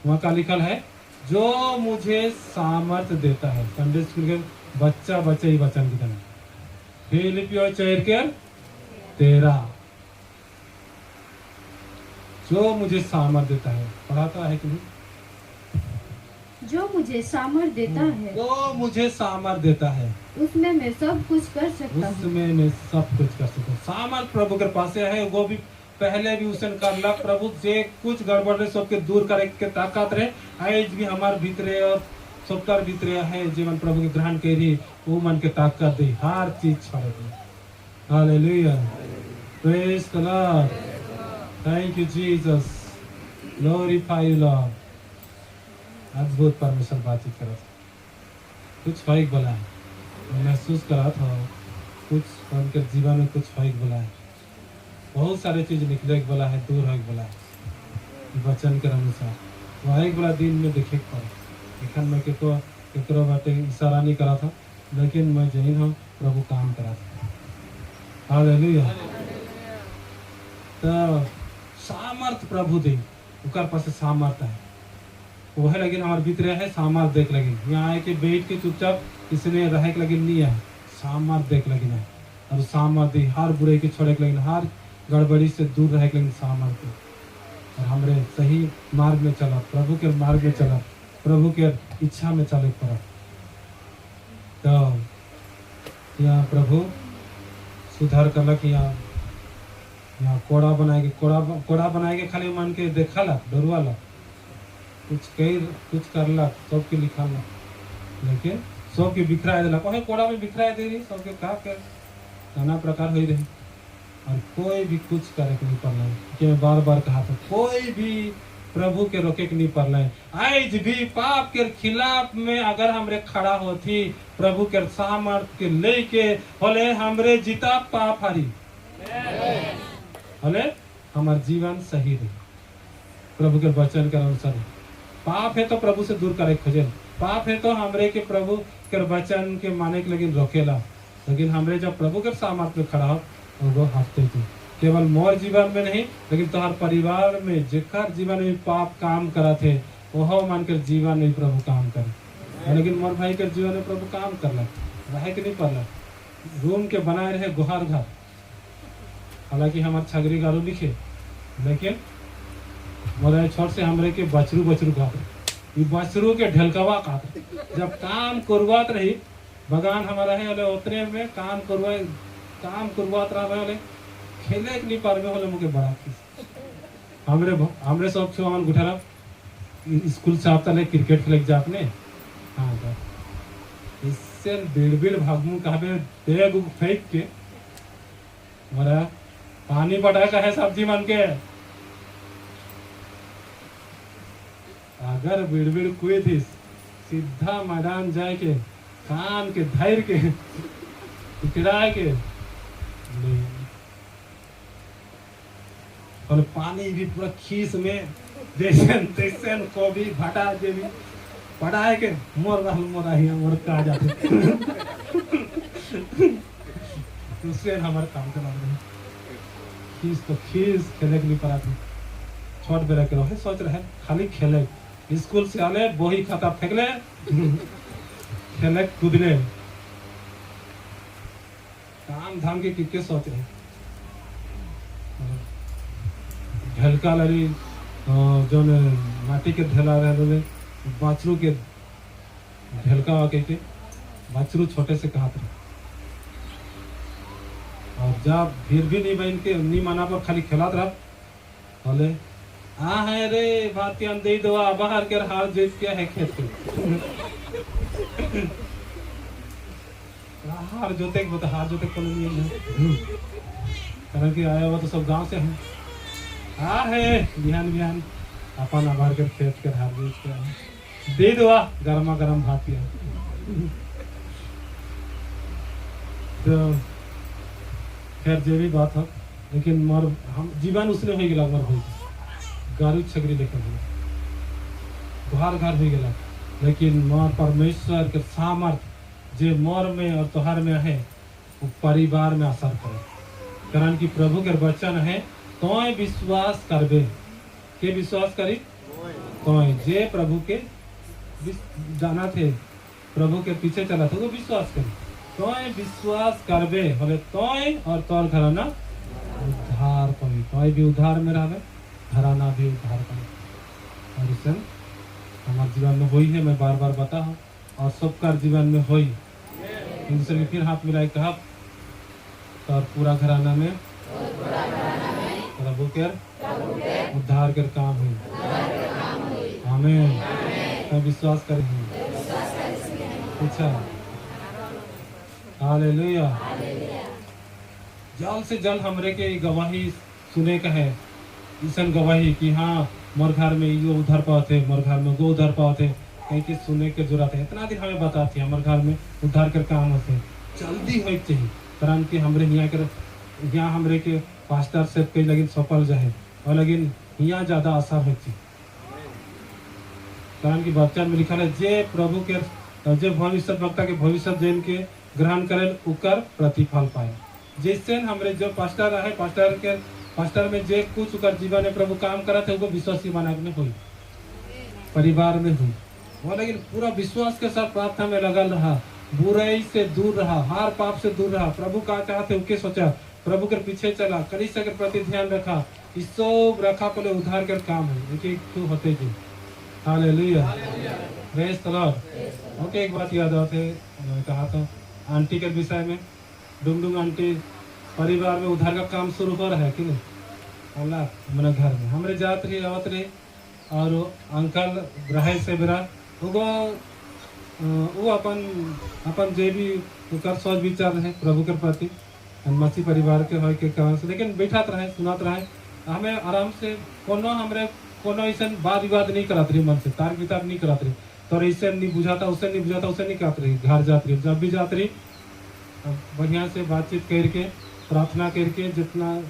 A: वहाँ का लिखल है, जो मुझे सामर्थ देता है। संडे स्कूल के बच्चा ही वचन की तरह। फिलिपियो 4:13 जो मुझे सामर्थ देता है, पढ़ाता है कि नहीं,
B: जो मुझे सामर्थ देता है,
A: जो मुझे सामर्थ देता है,
B: उसमें मैं सब कुछ कर सकता हूँ।
A: उसमें मैं सब कुछ कर सकता हूँ। सामर्थ प्रभु के पास है, वो भी पहले भी उसन करला प्रभु जे कुछ गड़बड़ रहे सबके दूर करे के ताकत रहे आज भी हमार भीतरे और सबकर भीतरे है जीवन प्रभु के ग्रहण करी वो मन के ताकत दे हर चीज छोड़ दे hallelujah praise the Lord thank you Jesus glorify you Lord अद्भुत परमेश्वर बातचीत करा कुछ फाइक बोला है महसूस करा था कुछ उनके जीवन में कुछ फाइक बोला है बहुत सारे चीज निकले बोला है दूर है बोला है वचन के अनुसार वह एक बड़ा दिन में देखे पर लेकिन मैं केकरो बाटे इशारा नहीं करा था लेकिन मैं जैन हूँ प्रभु काम करा था हालेलुया तो सामर्थ प्रभु दे उकर पास सामर्थ है वह लगिन हमारे भीतरे है सामर्थ देख लगिन यहाँ आए के बैठ के चुपचाप इसने रह के लगिन नहीं है सामर्थ देख लगिन है और सामर्थ हर बुरे के छोड़े के लगिन हर गड़बड़ी से दूर रह के लगिन सामर्थ और हमरे सही मार्ग में चला प्रभु के मार्ग में चला प्रभु के इच्छा में चले पड़ा तो यहाँ प्रभु सुधार करलक यहाँ कोड़ा बनाएगी कोड़ा बनाएगी खाली मन के देखा ला डरुआ ला कुछ करला सबके लिखा ला लेकिन सबके बिखरा दिलक वही कोड़ा में बिखरा दे रही सबके का कर नाना प्रकार हो रही और कोई भी कुछ करे के नहीं पड़ना कि मैं बार बार कहा था कोई भी प्रभु के रोके के नहीं पड़ना आज भी पाप के खिलाफ में अगर हमरे खड़ा होती प्रभु के सामर्थ के लेके होले हमरे जीता पाप हारी होले हमार जीवन सही रही प्रभु के वचन के अनुसार पाप है तो प्रभु से दूर करे खोजे पाप है तो हमरे के प्रभु के वचन के माने के लेकिन रोकेला लेकिन हमरे जब प्रभु के सामर्थ में खड़ा हो वो हफ्ते थे केवल मोर जीवन में नहीं लेकिन तुम्हार परिवार में जेकर जीवन में पाप काम करा थे वह मान कर जीवन में प्रभु काम करे लेकिन मोर भाई के जीवन में प्रभु काम करला रहे के नहीं पड़ला रूम के बनाए रहे गुहार घर हालांकि हमारे छगरी गारू लिखे लेकिन मोर छोट से हमरे के बचरू घात ये बचरू के ढलकवा काट जब काम करवात रही बगान हमारा है उतने में काम करवात रहा खेले के नहीं पार में होले मुके बड़ा हमरे सब छो हमन गुठारा स्कूल से आता ले क्रिकेट खेले जापने हां तो इससे बिड़ भागमु कहबे बैग फेंक के मरा पानी पटा का है सब्जी मन के अगर बिड़ कोई थी सीधा मैदान जाए के कान के धैर्य के टिकरा के नहीं और पानी भी पूरा खीस में जैसे कोबी भटा जे भी पढ़ाए के मोर का जाते दूसरे हमारे काम चला रहे खीस खेले के नहीं पड़ा थी छोट बेरा के रहे सोच रहे खाली खेले स्कूल से आले बोही खाता फेंक ले खेले कूदले काम धाम के कितने सोच रहे ढलका लड़ी जो माटी के ढेला रहे बाछरू के ढलका के बाछरू छोटे से कहा था और जब फिर भी नहीं बहन के नहीं माना पर खाली खेलात रहा बोले है रे भारतीय दे दो बाहर के हार जीत क्या है खेत हार जोते हार जोते को नहीं कारण कि आया हुआ तो सब गांव से है है बिहान अपन आभार के खेत के हार जीत के दे दो गर्मा गर्म भारतीय तो खैर जो भी बात है लेकिन मोर हम जीवन उसने हो गया मोर हो गारू छगरी लेकर घर घर हो गया लेकिन मोर परमेश्वर के सामर्थ जे मोर में और तोहर में है वो परिवार में असर करे कारण कि प्रभु के वचन है तो विश्वास करबे के विश्वास करी तो जे प्रभु के जाना थे प्रभु के पीछे चला था तो विश्वास करी तो विश्वास करबे बोले तो और तोर घराना उद्धार पाई तो भी उद्धार में रहे घराना भी उद्धार पाई और इसे हमारे जीवन में हुई है मैं बार बार बता हूँ और सबका जीवन में हुई इनसे फिर हाथ मिलाए कहा तो पूरा घराना में प्रभु के उद्धार के काम हुई। आमीन। तो विश्वास करेंगे। अच्छा, हालेलुया। जल्द से जल्द हमरे के गवाही सुने का है, ईसन गवाही कि हाँ मोर घर में यो उधर पाते, मोर घर में वो उधर पाते, कहीं के सुने के जरूरत है। इतना दिन हमें बताती है हमारे घर में उद्धार के काम होते, जल्दी हो चाहिए कारण कि हमरे यहाँ हमरे के पास्टर से कई लगिन सफल जाए और लेकिन यहाँ ज्यादा असर होती कारण कि वचन में लिखा है जे प्रभु के जे भविष्य वक्ता के भविष्य जैन के ग्रहण करे उकर प्रतिफल पाए। जैसे हमरे जो पास्टर है पास्टर में जे कुछ उकर जीवन में प्रभु काम करा थे वो विश्वासी बना में हुई, परिवार में हुई वो, लेकिन पूरा विश्वास के साथ प्रार्थना में लगल रहा, बुराई से दूर रहा, हर पाप से दूर रहा, प्रभु का चाहते उनके सोचा, प्रभु के पीछे चला, कलीसिया के प्रति ध्यान रखा, इस सब रखा पहले उद्धार के काम है एक क्यों होते जी। Hallelujah, praise the Lord. Okay, एक बात याद आते कहा था आंटी के विषय में, डुमडुम आंटी परिवार में उद्धार का काम शुरू हो रहा है कि नहीं, अल्लाह मेरे घर में हमरे जात रही आवत रही और अंकल रहे से बेरा वो अपन जे भी कर सोच विचार रहे प्रभु के प्रति मसीह परिवार के हो के कारण से, लेकिन बैठत रहे सुनात रहे, हमें आराम से कोनो ऐसा वाद विवाद नहीं करत रही, मन से तार वितार नहीं करत रही, तो ऐसे नहीं बुझाता उसे नहीं बुझाता उसे नहीं करत रही, घर जात रही, जब भी जात रही बढ़िया से बातचीत करके प्रार्थना करके जितना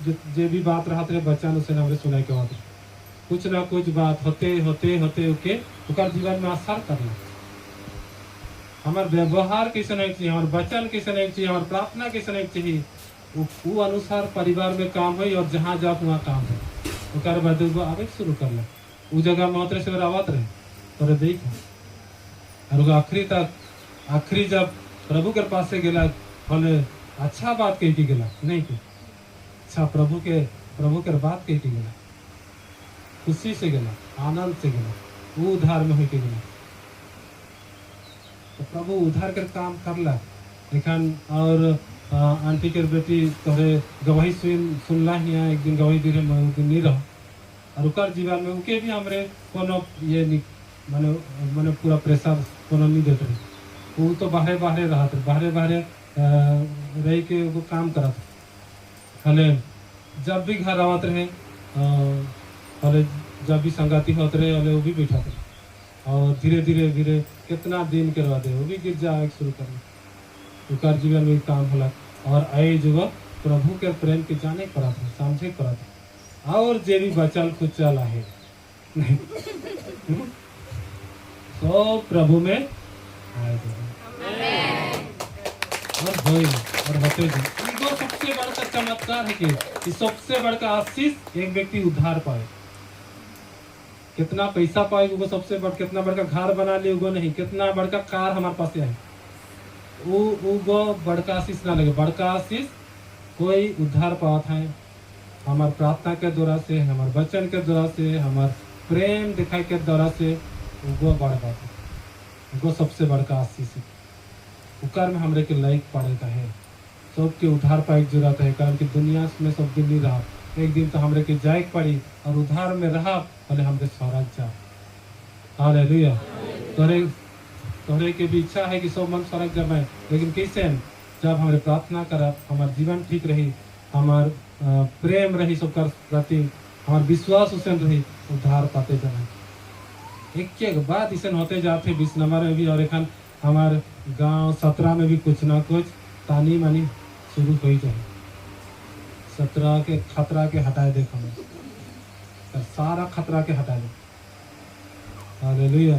A: जे भी बात रहत रहे बच्चन उसे हमें सुनाई के बात कुछ ना कुछ बात होते होते होते ओके उकर जीवन में असर करना, हमारे व्यवहार कैसे नहीं चाहिए, हमारे वचन कैसे नहीं चाहिए, हमारे प्रार्थना कैसे नहीं चाहिए, वो अनुसार परिवार में काम है और जहाँ जाओ वहाँ काम है, उकर बाद वो आगे शुरू करना वो जगह में उतरे से आवत रहे तो देख और आखिरी तक आखिरी जब प्रभु के पास से गेला बोले अच्छा बात कह के गेला नहीं कि अच्छा प्रभु के बात कह के गेला, खुशी से गेला, आनंद से गेला, वो उद्धार में होके गेला, तो प्रभु उद्धार कर काम करला। लेकिन और आंटी के बेटी तोरे गवाही सुनला ही एक दिन गवाही दे नहीं रहा और उकर जीवन में उनके भी हमरे कोनो ये माने पूरा प्रेशर कोनो नहीं देते रहे, वो तो बाहरे बाहरे रह के वो काम करत हले, जब भी घर आवत रहे हले जब भी संगाती होते रहे हले वो भी बैठा थे और धीरे धीरे कितना दिन के रहते वो भी गिर जाए शुरू करना, उनका जीवन में काम होला और आए जो प्रभु के प्रेम के जाने पड़ा था समझे पड़ा था और जे भी बचल कुचल है नहीं तो प्रभु में आए और होते जी इनको सबसे बड़ा चमत्कार है कि सबसे बड़ा आशीष एक व्यक्ति उद्धार पाए, कितना पैसा पाए वो सबसे बड़ा, कितना बड़का घर बना ले वो नहीं, कितना बड़का कार हमारे पास है वो बड़का आशीष ना लगे, बड़का आशीष कोई उद्धार पाता है हमारे प्रार्थना के द्वारा से, हमारे वचन के द्वारा से, हमारे प्रेम दिखाई के द्वारा से, वो बड़ बात है, वो सबसे बड़का आशीष है। उकर में हमरे के लायक पड़ेगा है, सबके उद्धार पाए की जरूरत है कारण कि दुनिया में सब दिन नहीं रहा, एक दिन तो हमरे के जायक पड़ी और उद्धार में रहा भले हमरे स्वर्ग जा। हालेलुया। तोहरे के भी इच्छा है कि सब मन स्वर्ग जाए, लेकिन कैसे जब हमारे प्रार्थना करब, हमारे जीवन ठीक रही, हमार प्रेम रही सबका प्रति, हमार विश्वास उसे रही, उद्धार पाते जाए। एक बात इसे होते जाते 20 नंबर में भी और एखन हमारे गांव 17 में भी कुछ ना कुछ तानी मानी शुरू हो ही जाए, 17 के खतरा के हटाए दे, सारा खतरा के हटा दे। Hallelujah,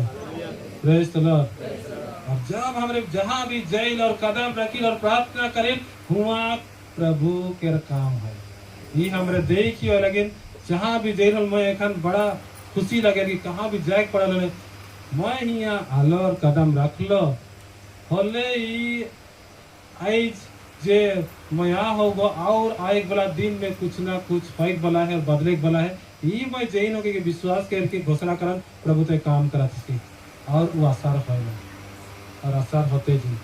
A: praise the Lord. और जब हमरे जहाँ भी जैल और कदम रखी और प्रार्थना करें हुआ प्रभु के काम है, ये हमरे देखिए, लेकिन जहाँ भी जैल मैं एखन बड़ा खुशी लगे कि कहाँ भी जाए पड़ा ले मैं यहाँ आलो और कदम रख लो होले आज जे मैं यहाँ होगा और आए वाला दिन में कुछ ना कुछ होइक वाला है और बदले वाला है, ये मैं जैन होके विश्वास करके घोषणा करन प्रभु ते काम करा सके और वो असर होएगा और असर होते जी।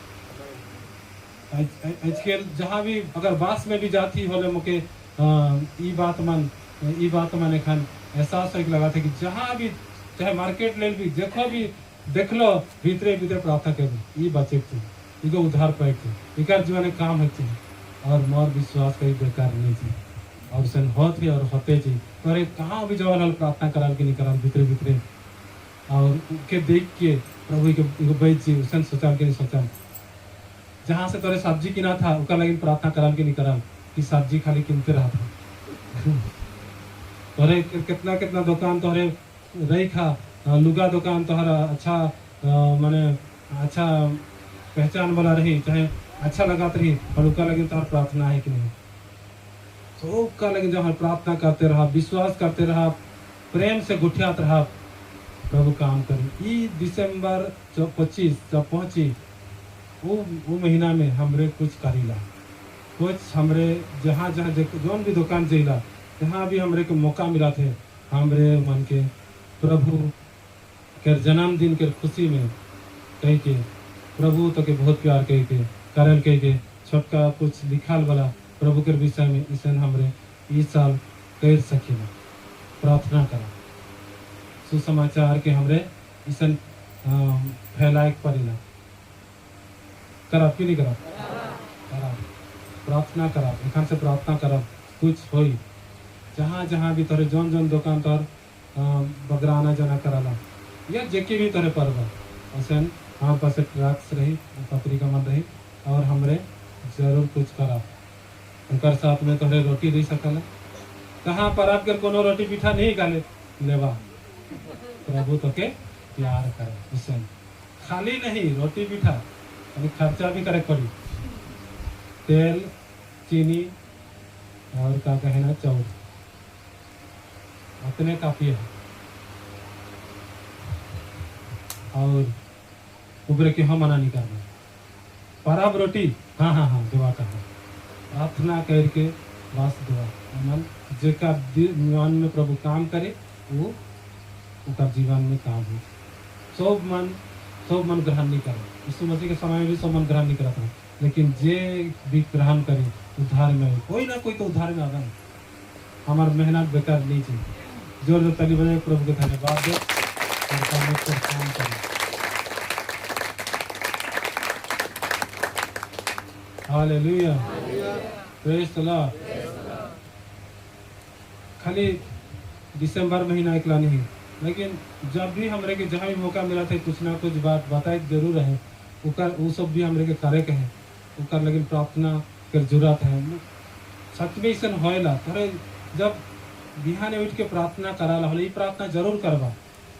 A: आजकल जहाँ भी अगर बास में भी जाती होले मुके ई बात मन एखन एहसास होइक लगा था कि जहाँ भी चाहे मार्केट लेल भी देख लो भीतरे भीतरे प्रार्थना कर ई बचे थे इको उद्धार पाए थे इकर जीवन में काम होते और मोर विश्वास कहीं बेकार नहीं थी और सन होते और होते थी पर कहाँ भी जवाल प्रार्थना कराल के नहीं कराल भीतरे भीतरे और के देख के प्रभु के बैठ जी उसन सोचा के नहीं सोचा जहाँ से तोरे सब्जी किना था उका लगी प्रार्थना कराल के नहीं कराल कि सब्जी खाली किनते रहा था तोरे कितना कितना दुकान तोरे रही खा लुगा दुकान तोहरा अच्छा माने अच्छा पहचान वाला रही चाहे अच्छा लगात रही और उका लगी तोहर प्रार्थना है कि नहीं तो उका लगी जब प्रार्थना करते रहा विश्वास करते रहा प्रेम से गुठियात रहा प्रभु काम करी ई दिसंबर 25 जब पहुंची वो महीना में हमरे कुछ करीला कुछ हमरे जहाँ जहाँ जौन भी दुकान जइला जहाँ भी हमरे को मौका मिला थे हमरे मन के प्रभु के जन्मदिन के खुशी में कह के प्रभु तो के बहुत प्यार कह के करल कह के छोटका कुछ लिखाल वाला प्रभु के विषय में इसन हमरे इस साल कर सकीला प्रार्थना करा सुसमाचार के हमरे इसन फैलाए पड़ेला करा कि नहीं करा करा प्रार्थना करा एखन से प्रार्थना करा कुछ होई जहाँ जहाँ भी तोरे जौन जौन दुकान तोर बगराना जना कराला या जेके भी तोरे पर्व ऐसन हाँ पास ट्रक्स रही पत्रिका मन रही और हमरे जरूर कुछ करा उनकर साथ में तोरे रोटी दे सकला कहाँ पर आपके कोनो रोटी पीठा नहीं गाले लेवा प्रभु तो के प्यार करे ऐसन खाली नहीं रोटी पीठा अभी खर्चा भी करे पड़ी तेल चीनी और क्या कहना चाउर उतने काफी है और उबरे के हम मना नहीं करना पराब रोटी हाँ हाँ हाँ दुआ करना प्रार्थना करके बस दुआ मन जेका जीवन में प्रभु काम करे वो उनका जीवन में काम हो सब मन ग्रहण नहीं करे यीशु मसीह के समय में भी सब मन ग्रहण नहीं करता लेकिन जे भी ग्रहण करे उद्धार में कोई ना कोई तो उद्धार में आगा हमार मेहनत बेकार नहीं चाहिए जोर जोर ताली बजाए प्रभु के धन्यवाद दे और काम करें हालेलुया प्रेज द लॉर्ड खाली दिसंबर महीना एकला नहीं लेकिन जब भी हमरे के जहाँ भी मौका मिला था कुछ ना कुछ बात बताए जरूर है वो सब भी हमरे के करे के है उकर लेकिन प्रार्थना कर जरूरत है सच में ऐसा होएला थोड़े जब बिहाने उठ के प्रार्थना कराला होले प्रार्थना जरूर करबा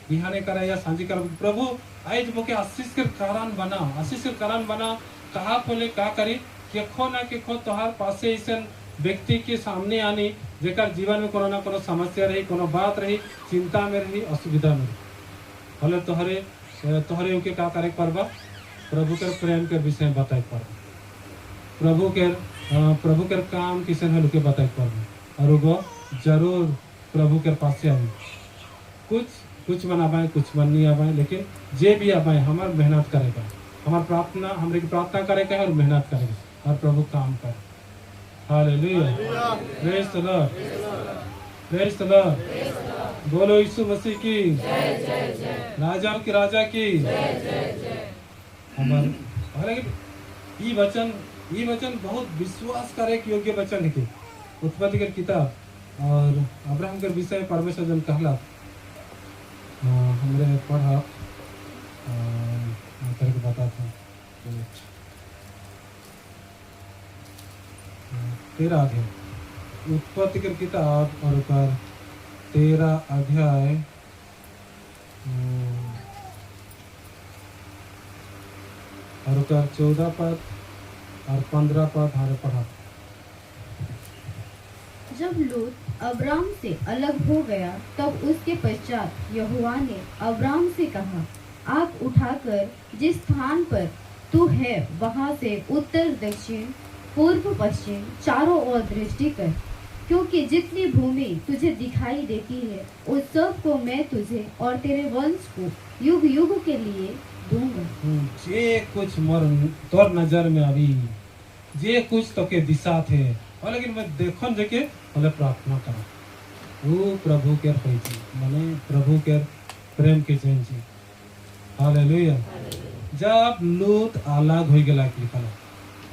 A: बिहाने करा या सांझी कर प्रभु आज मोके आशीष के कारण बना कहा बोले का करी केखो ना केखो तोहार पासे ऐसा व्यक्ति के सामने आनी जेकर जीवन में कोनो ना कोनो समस्या रही कोनो बात रही चिंता में रही असुविधा में होले तोहरे के का करे परबा प्रभु के प्रेम के विषय बताए परबा प्रभु के काम किसन है लुके बताए परबा और वो जरूर प्रभु के पास से आए कुछ मन आबाए कुछ मन नहीं आबाए लेकिन जे भी आबाए हमार मेहनत करेगा हमार प्रार्थना हमरे की प्रार्थना करेगा और मेहनत करेगा और प्रभु काम करे hallelujah praise the Lord praise the Lord बोलो यीशु मसीह की जय जय जय राजा की राजा की जय जय जय हमार हालांकि ये वचन बहुत विश्वास करे के योग्य वचन है उत्पत्ति के किताब और अब्राहम के विषय परमेश्वर जन कहला हमरे पढ़ा करके बताता हूँ 13 अध्याय उत्पत्ति के किताब और 13 अध्याय और 14 पद और 15 पद हमारे पढ़ा।
B: जब लूत अब्राम से अलग हो गया तब उसके पश्चात यहोवा ने अब्राम से कहा आँख उठाकर जिस स्थान पर तू है वहाँ से उत्तर दक्षिण पूर्व पश्चिम चारों ओर दृष्टि कर क्योंकि जितनी भूमि तुझे दिखाई देती है उस सब को मैं तुझे और तेरे वंश को युग युग के लिए दूंगा।
A: जे कुछ मोर तोर नजर में अभी जे कुछ तो के दिशा थे और लेकिन मैं देखन जे के बोले प्रार्थना करा वो प्रभु के होई छी माने प्रभु के प्रेम के जन छी हालेलुया। जब लूत अलग हो गेला कि फला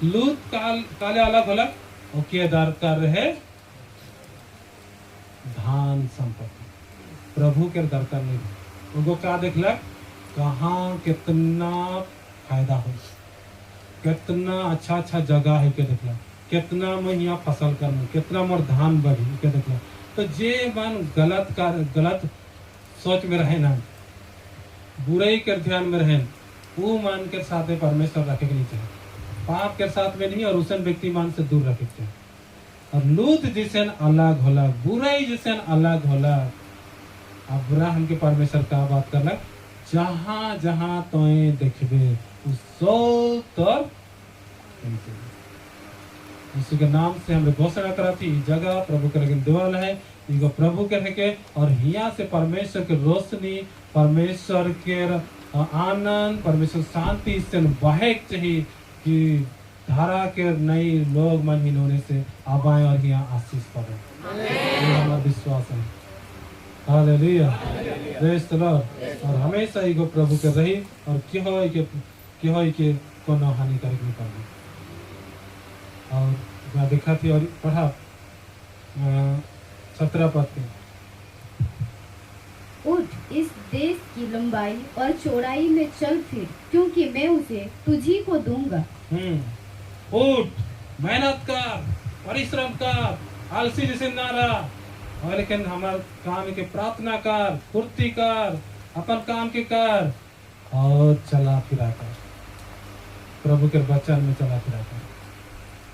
A: लूत काले अलग होला ओके दरकार रहे धान संपत्ति प्रभु के दरकार नहीं उनको का देखलक कहाँ कितना फायदा हो कितना अच्छा अच्छा जगह है के देखलक कितना मैं यहाँ फसल कर कितना मोर धान बढ़ी के देखलक। तो जे मन गलत सोच में रहे ना बुराई के ध्यान में रहे वो मान के साथ परमेश्वर रखे के नहीं चाहिए पाप के साथ में नहीं और उसन व्यक्ति मान से दूर रखे चाहिए। और लूत जैसन अलग होला बुराई जैसन अलग होला अब्राहम के परमेश्वर का बात करलक जहाँ जहाँ तोय देखबे उस तर यीशु के नाम से हमने घोषणा करा थी जगह प्रभु के लेकिन देवाल है इनको प्रभु के रखे और हिया से परमेश्वर के रोशनी परमेश्वर के आनंद परमेश्वर शांति इससे बहे चाहिए कि धारा के नई लोग मन इन्होंने से आबाएं और यहाँ आशीष पाए ये हमारा विश्वास है। Hallelujah praise the Lord. और हमेशा इको प्रभु के रही और क्यों हो के कोनो हानिकारक नहीं पाए। और मैं देखा थी और पढ़ा 17 पद के
B: उठ इस देश की लंबाई और चौड़ाई में चल फिर क्योंकि मैं उसे तुझी को दूंगा।
A: उठ मेहनत कर परिश्रम कर आलसी जैसे ना रहा और लेकिन हमारे काम के प्रार्थना कर फुर्ती कर अपन काम के कर और चला फिरा कर प्रभु के वचन में चला फिरा कर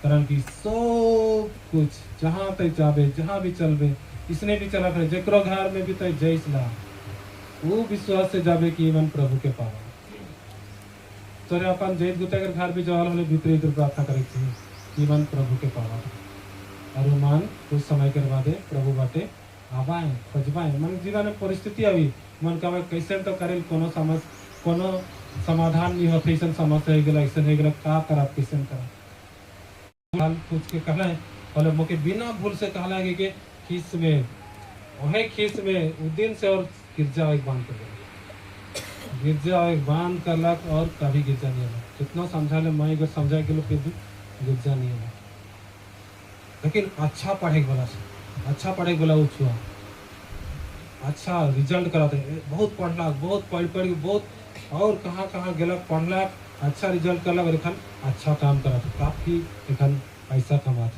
A: कारण की सब कुछ जहाँ तक जाबे जहाँ भी चलबे इसने भी चला फिर जकरो घर में भी तो जैस ला वो विश्वास से जाबे कि मन प्रभु के पावा तोरे अपन जैत गुते के घर भी जवाल होले भीतर इधर प्रार्थना करे छी कि मन प्रभु के पावा और मन कुछ समय के बाद प्रभु बाटे आबाए खोजबाए मन जीवन में परिस्थिति आवी मन का कैसे तो करे कोनो समाधान नहीं होते ऐसा समस्या हो गेला ऐसा हो गेला का करब कैसे करब हाल पूछ के कहला है बोले मोके बिना भूल से कहला है कि खीस में ओहे खीस में उस दिन से और गिरजा एक बांध कर गिरजा एक बांध करलक और कभी गिरजा नहीं आला कितना समझा ले मैं अगर समझा के लोग फिर भी गिरजा नहीं आला लेकिन अच्छा पढ़े वाला वो छुआ अच्छा रिजल्ट कराते बहुत पढ़लक बहुत पढ़ के बहुत और कहाँ गेलक पढ़लक अच्छा रिजल्ट करलक और एखन अच्छा काम करत काफी एखन पैसा कमात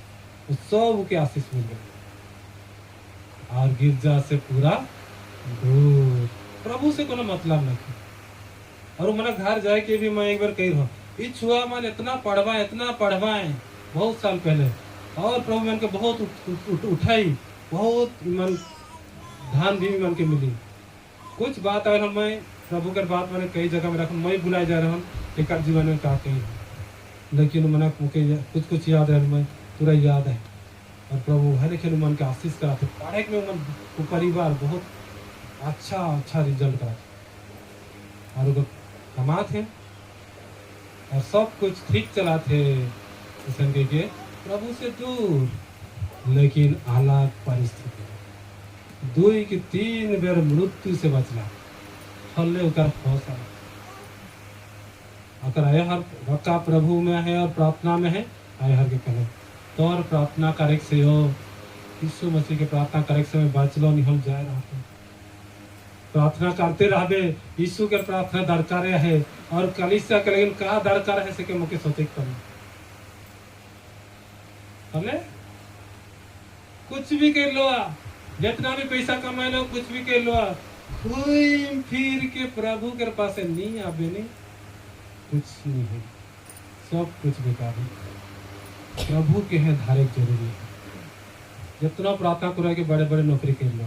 A: सब के आशीष मिल गए और गिरजा से पूरा दूर प्रभु से कोनो मतलब नहीं और मैंने घर जाए के भी मैं एक बार कही रहा ये छुआ मन इतना पढ़वाए बहुत साल पहले और प्रभु मन के बहुत उठाई बहुत मन धान भी मन के मिली कुछ बात अगर मैं प्रभु के बात मैंने कई जगह में रखा मैं बुलाए जा रहा हूँ एक जीवन में कहा कही लेकिन मैंने कुछ याद है मैं पूरा याद है और प्रभु हर एक मन के आशीष कराते पढ़े में मन परिवार बहुत अच्छा रिजल्ट कराते और कमा थे और सब कुछ ठीक चला थे के प्रभु से दूर लेकिन अलग परिस्थिति 2 की 3 बेर मृत्यु से बचला फले उकर हौसला अगर आए हर रखा प्रभु में है और प्रार्थना में है आए हर के कहे तो और प्रार्थना करे से हो यीशु मसीह के प्रार्थना करे से में बचलो नहीं हम जाए रहते प्रार्थना करते रहबे यीशु के प्रार्थना दरकार है और कलीसिया के लेकिन का दरकार है से के मुके सोचे कर हले कुछ भी कर लो जितना भी पैसा कमा लो कुछ भी कर लो घूम फिर के प्रभु के पास नहीं आबे नहीं कुछ नहीं है सब कुछ बेकार है प्रभु के हैं धारे जरूरी है जितना प्रार्थना करो कि बड़े बड़े नौकरी कर लो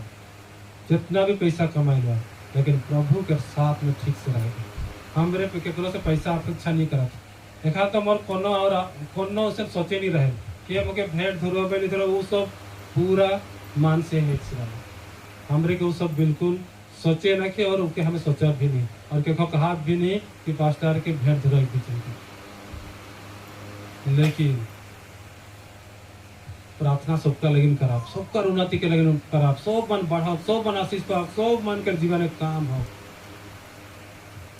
A: जितना भी पैसा कमाए लो लेकिन प्रभु के साथ में ठीक से रहेगा हमरे पे केकरो से पैसा अपेक्षा नहीं करत देखा तो मोर कोनो से सोचे नहीं रहे कि मुके भेंट धुरोबे नहीं धरो वो सब पूरा मान से है हमरे के वो सब बिल्कुल सोचे ना कि और उनके हमें सोचा भी नहीं और के कहा भी नहीं कि पास्टर के भेंट धुरो भी चाहिए लेकिन प्रार्थना सबका लेकिन कराब, सबका उन्नति के लेकिन कराब, सब मन बढ़ाओ, सब मन आशीष पाओ, सब मन के जीवन में काम हो।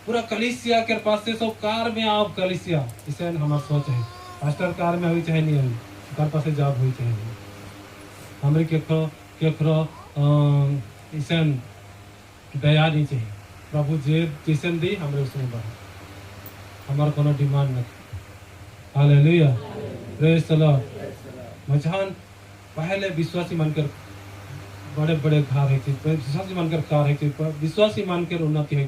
A: पूरा कलिसिया के पास से सब कार में आओ कलिसिया, इसे हमारा सोच है। पास्टर कार में हुई चाहे नहीं हुई, कार पास जॉब हुई चाहे नहीं, हमारे केकरो इसे दया नहीं चाहिए। प्रभु जे जैसे दी हमरे उसमें बढ़ा, हमारा कोनो डिमांड नहीं। Hallelujah, praise the Lord. मचान पहले विश्वासी मानकर बड़े बड़े घर है, विश्वासी मानकर कार है, विश्वासी मानकर उन्नति है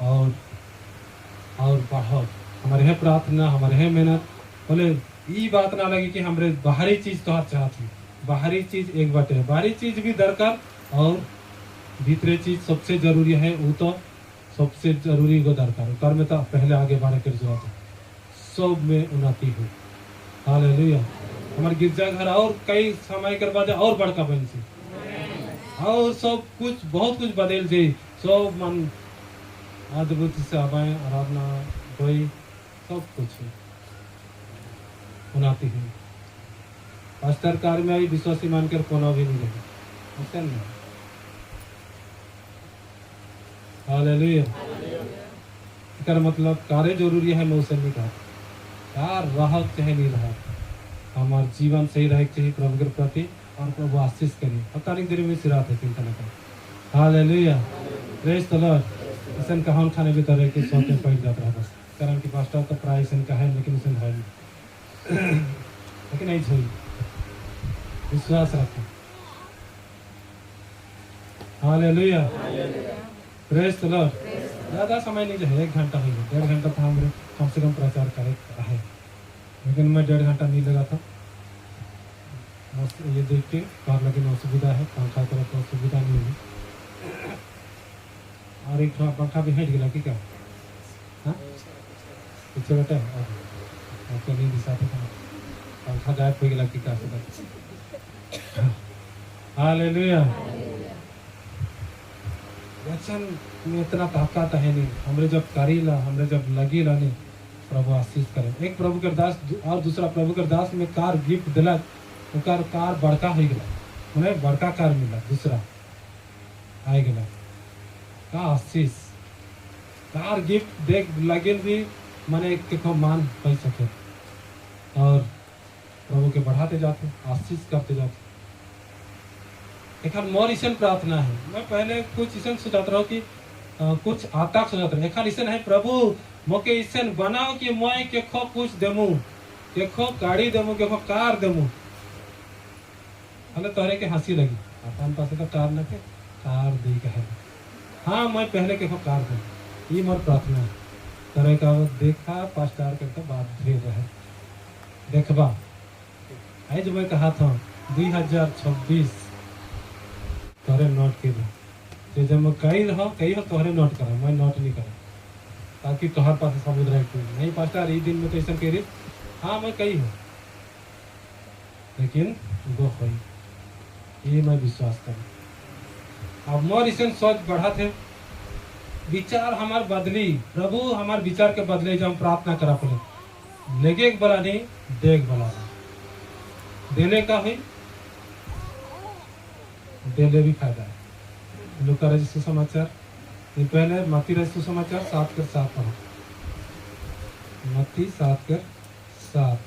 A: और बढ़ो। हमारे है प्रार्थना, हमारे है मेहनत, बोले ये बात ना लगी कि हमारे बाहरी चीज तो हर चाहती, बाहरी चीज एक बाटे है, बाहरी चीज भी दरकार और भीतरी चीज सबसे जरूरी है, वो तो सबसे जरूरी को दरकार कर में तो पहले आगे बढ़ने की जरूरत है, सब में उन्नति हो। हालेलुया। हमारे गिरजाघर और कई समय के बाद और बड़का बन सी और सब कुछ बहुत कुछ बदल जाए, सब मन अद्भुत से आवाएं आराधना कोई सब कुछ उन्नति है। पास्टर कार्य में भी विश्वासी मानकर कोनो भी नहीं रहे, ऐसा नहीं। हालेलुया। इसका मतलब कार्य जरूरी है, मैं उसे नहीं कहा कार रहा चाहे नहीं रहा, हमारा जीवन सही रहे चाहिए प्रभु के प्रति और प्रभु आशीष करिए। पता नहीं देर में सिरात है चिंता न कर। Hallelujah, praise the Lord. ऐसा कहां खाने भी तरह के सोचे पड़ जाता है बस, कारण कि पास्टर तो प्राय ऐसा का है लेकिन उसे है नहीं, लेकिन नहीं छोड़ी, विश्वास रखें। Hallelujah, praise the Lord. ज़्यादा समय नहीं है, 1 घंटा ही है, 1.5 घंटा था हमारे कम से कम प्रचार करे है, लेकिन मैं 1.5 घंटा नहीं लगा था। ये देख के कार लेकिन असुविधा है, पंखा तरह तो असुविधा नहीं होगी, और एक पंखा भी हट गया कि क्या पीछे बेटा आपको नहीं दिशा था, पंखा गायब हो गया कि क्या। हालेलुया। वचन में इतना ताकत है नहीं, हमरे जब करीला, हमरे जब लगीला नहीं, प्रभु आशीष करे। एक प्रभु के दास और दूसरा प्रभु के दास में कार गिफ्ट दिलक, ओकर कार बड़का हो गया, उन्हें बड़का कार मिला, दूसरा आ गया का आशीष। कार गिफ्ट देख लगे भी मने को मान पाई सके और प्रभु के बढ़ाते जाते, आशीष करते जाते। एक मोर ईसन प्रार्थना है, मैं पहले कुछ ईसन सोचता रहा कि कुछ आता सोचता रहा, एक ईसन है प्रभु मोके ईसन बनाओ कि मैं के खो कुछ देमू, के खो गाड़ी देमू, के खो कार देमू। हले तोहरे के हंसी लगी, अपन पास तो कार न के कार दे के है, हाँ मैं पहले के खो कार दे, ये मोर प्रार्थना है। तरह का देखा 5 स्टार करके बात फिर रहे देखबा है जो मैं कहा था 2026 तोहरे नोट के लिए, जब मैं कही हो तोहरे नोट करा, मैं नोट नहीं करा, ताकि तोहर पास सबूत रहे नहीं। 5 स्टार ये दिन में तो ऐसा कह रही, हाँ मैं कही हूँ, लेकिन वो हुई, ये मैं विश्वास करूँ। अब मोर इसे सोच बढ़ा थे, विचार हमार बदली, प्रभु हमार विचार के बदले जब हम प्रार्थना करा पड़े, लेगे बला नहीं देख बला नहीं, देने का हुई देने भी फायदा है। लूका रचित सुसमाचार, पहले मत्ती रचित सुसमाचार 7:7 पढ़ो, मत्ती 7:7।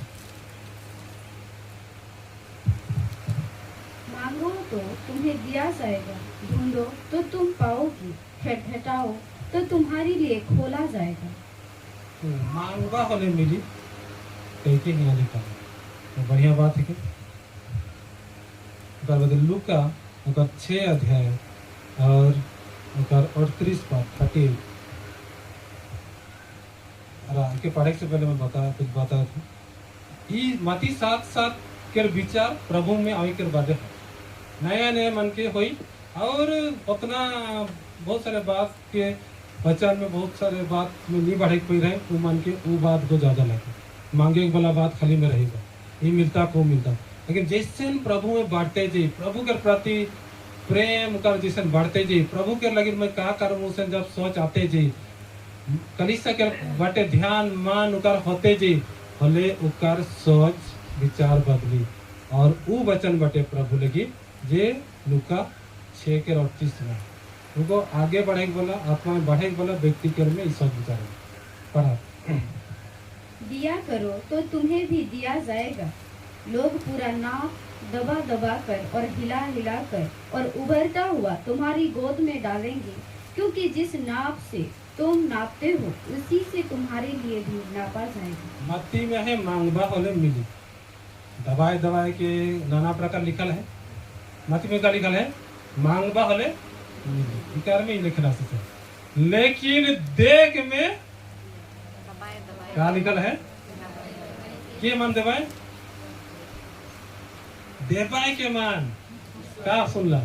B: मांगो तो तुम्हें दिया जाएगा, ढूंढो तो तुम पाओगी, खटखटाओ तो तुम्हारे लिए खोला जाएगा।
A: मांगवा होने मिली कहीं के यहाँ लिखा है, तो बढ़िया बात है कि लूका 6 अध्याय और 38 पद 38 के पढ़े से पहले मैं कुछ बताया था। ये मत्ती 7:7 के विचार प्रभु में आवे के बाद है, नया नया मन के हुई और उतना बहुत सारे बात के वचन में बहुत सारे बात में नहीं बढ़े कोई रहे, वो मन के वो बात को ज्यादा लगे, मांगे वाला बात खाली में रहेगा, ये मिलता को मिलता। लेकिन जैसे प्रभु में बढ़ते जी, प्रभु के प्रति प्रेम कर जैसे बढ़ते जी, प्रभु के लगे मैं क्या करूँ उसे जब सोच आते जी, कलिसिया के बटे ध्यान मान कर होते जी, हले उकार सोच विचार बदली और ऊ वचन बटे प्रभु लगी जे लुका 6:38 में उनको आगे बढ़े के बोला, आत्मा में बढ़े के बोला, व्यक्ति के में इस विचार पढ़ा।
B: दिया करो तो तुम्हें भी दिया जाएगा, लोग पूरा नाप दबा दबा कर और हिला हिला कर और उभरता हुआ तुम्हारी गोद में डालेंगे, क्योंकि जिस नाप से तुम नापते हो उसी से तुम्हारे लिए भी नापा जाएगा।
A: मत्ती में है मांगबा होले मिली, दबाए दबाए के नाना प्रकार लिखल है। मत्ती में क्या लिखल है? मांगबा होले मिली, इकार में ही लिखना से, लेकिन देख में क्या लिखल है? के मन देवाए? देवाए के मान का सुनला?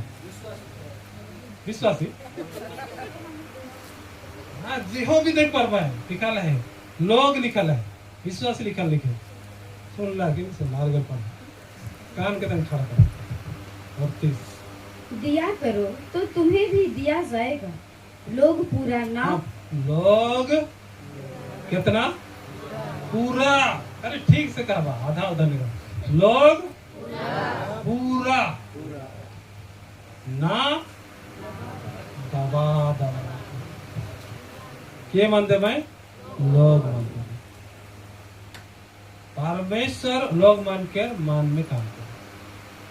A: विश्वासी हाँ जिहो भी देख पर पाए लिखल है, लोग लिखल है, विश्वासी लिखल लिखे सुनला कि नहीं सुनला? अगर पढ़ कान के तन खड़ा कर। और 30
B: दिया करो तो तुम्हें भी दिया जाएगा, लोग पूरा नाप
A: लोग कितना पूरा, अरे ठीक से कहा, आधा उधर निकल, लोग पूरा ना दबा दबा के मानते भाई? लोग मानते हैं। परमेश्वर लोग मान कर मान में काम करते,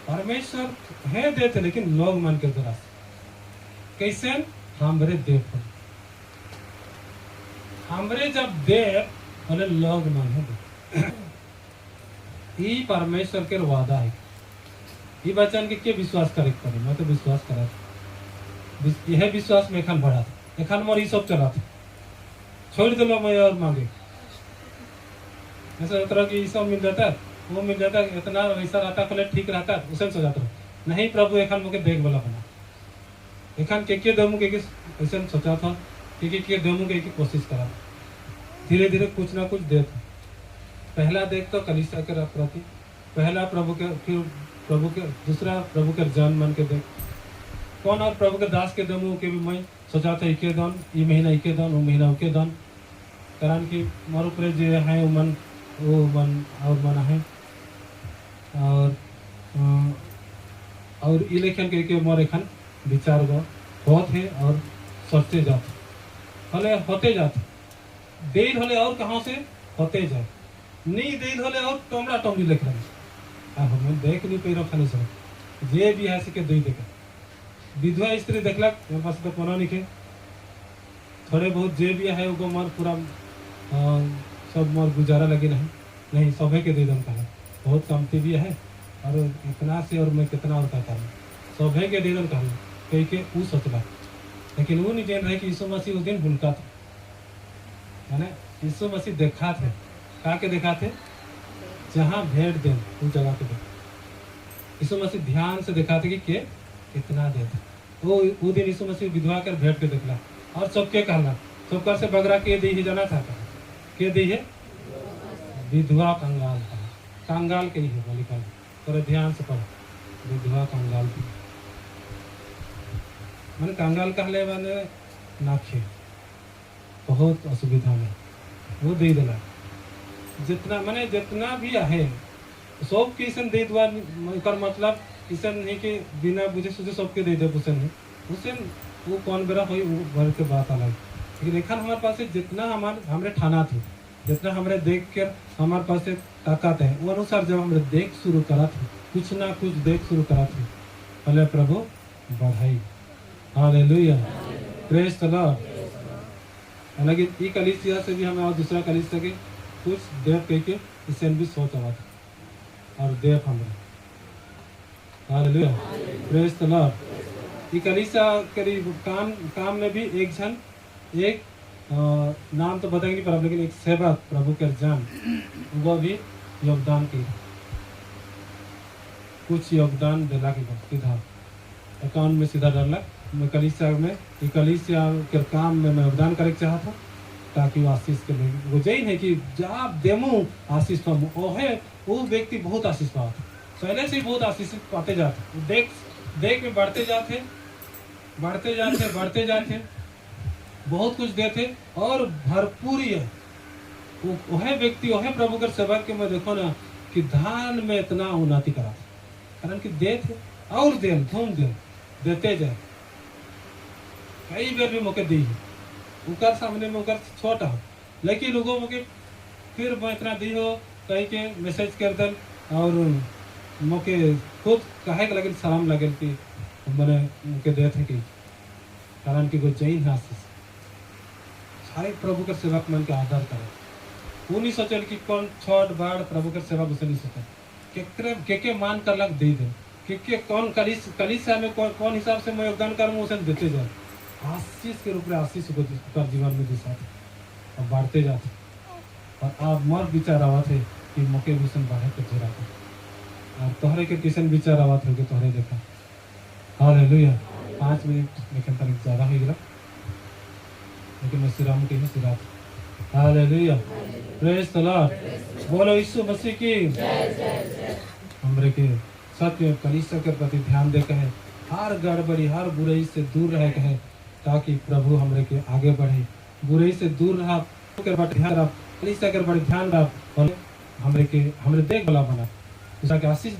A: परमेश्वर है देते लेकिन लोग मान के जरा कैसे हमरे देव पर, हमरे जब देव बोले लोग मान है ये परमेश्वर के वादा है। ये वचन के विश्वास करे पड़े, मैं तो विश्वास करा था, यह विश्वास में एखन बढ़ा था, एखन मोर ये सब चला था, छोड़ दो मैं और मांगे ऐसा तरह की सब मिल जाता है, वो मिल जाता है, इतना वैसा रहता पहले ठीक रहता है, उसे सो जाता नहीं। प्रभु एखन मुके देख वाला बना, एखन के दमू के ऐसा सोचा था कि दमू के कोशिश करा, धीरे धीरे कुछ ना कुछ देता। पहला देख तो कलीसिया के प्रति, पहला प्रभु के, फिर प्रभु के, दूसरा प्रभु के जान मन के देख कौन, और प्रभु के दास के दमू के भी मैं सोचा था इके दान, ये महीना इके दान, वो महीना उके दान, कारण कि मोर ऊपर जो है वो मन और मन है, और इलेक्शन के मोर एखन विचार होते और सोचते जाते, हले होते जाते, देर होले और कहाँ से होते जाए, नहीं देर होले और टोमरा टोमरी लिख रहे हमें देख नहीं पे रखा नहीं जे भी है के दे देखा, विधवा स्त्री देखलक मेरे पास तो कोनो नहीं है, थोड़े बहुत जे भी है वो मोर पूरा सब मोर गुजारा लगे नहीं सभे के दे दम कहा, बहुत कमती भी है और इतना से और मैं कितना होता था, सभे के दे दम कहा कह के वो सोचला, लेकिन वो नहीं जान रहे कि यीशु मसीह उस दिन भूलता था, है ना? यीशु मसीह देखा थे, कहा के देखा थे, जहाँ भेंट दे उस जगह पे यीशु मसीह ध्यान से देखा थे कि के कितना देते, वो दिन यीशु मसीह विधवा कर भेंट के देखला और सबके कहला, सबकर से बगरा के दी ही जाना था, के दी है विधवा कंगाल, कंगाल के ही है बोली कल, थोड़ा ध्यान से पढ़ो, विधवा कंगाल की मैंने कंगाल कहले मैंने नाखे बहुत असुविधा में वो दे दिला, जितना मैंने जितना भी है सब के इसन दे दुआ, मतलब इसन नहीं कि बिना बुझे सुझे सबके दे दे, उसन वो कौन बेरा हुई वो भर के बात अलग, लेकिन एखन हमारे पास जितना हमारे ठाना थे, जितना हमारे देख कर हमारे पास ताकत है, वो अनुसार जब हमारे देख शुरू करा थे, कुछ ना कुछ देख शुरू करा थे, भले प्रभु बढ़ाई, हालेलुया, प्रेज द लॉर्ड। हालांकि ई कलीसिया से भी हमें और दूसरा कलीसिया के कुछ देव कह के इससे भी सोच आवा था और देव हमें, हालेलुया, प्रेज द लॉर्ड। ई कलीसिया करी काम में भी एक जन एक नाम तो बताएंगे नहीं पर, लेकिन एक सेवक प्रभु के जान वो भी योगदान की, कुछ योगदान दिला के सीधा अकाउंट में सीधा डालक, मैं कलीसिया के काम में मैं योगदान करे चाहता हूँ, ताकि वो आशीष के लिए वो जैन है कि जब देमू आशीष पाऊँ, वो व्यक्ति बहुत आशीष पाता, पहले से ही बहुत आशीष पाते जाते, देख में बढ़ते जाते, बहुत कुछ देते और भरपूरी है, वह व्यक्ति वह प्रभु के सेवक के मैं देखो ना कि धान में इतना उन्नति करा था, कारण कि दे थे और दे धूम दे देते जाए, कई बार भी मौके दी उकर सामने में उकर छोटा हो, लेकिन लोगों मौके फिर मैं इतना दी हो कहीं के मैसेज कर दल और मौके खुद कहे के लगे सलाम लगे कि मैंने मौके दे थे कि कारण कि कोई जैन है सारे प्रभु के सेवक मन के आदर करे, वो नहीं सोचल कि कौन छोट बाढ़ प्रभु के सेवक उसे नहीं सोचल के मान कर लग दे दे के कौन कलिसिया में कौन हिसाब से मैं योगदान करूँ उसे देते जाए, आशीष के रूप में आशीष को जीवन में दिशा और बढ़ते जाते और आप मर विचार आवा थे कि मौके भूषण बढ़े के जोरा और तोहरे के किसन विचार आवा थे कि तोहरे देखा। हालेलुया। 5 मिनट लेकिन तनिक ज़्यादा हो गया, लेकिन मैं सिराम के ही सिरा। हालेलुया, प्रेज द लॉर्ड, बोलो यीशु मसीह की हमरे के सत्य कलीसिया के प्रति ध्यान दे कहे, हर गड़बड़ी हर बुराई से दूर रह कहे, ताकि प्रभु हमरे के आगे बढ़े, बुराई से दूर रहा के बट ध्यान रहा, कलीसिया के बड़े ध्यान रहा और हमरे देख भला बना, उसका आशीष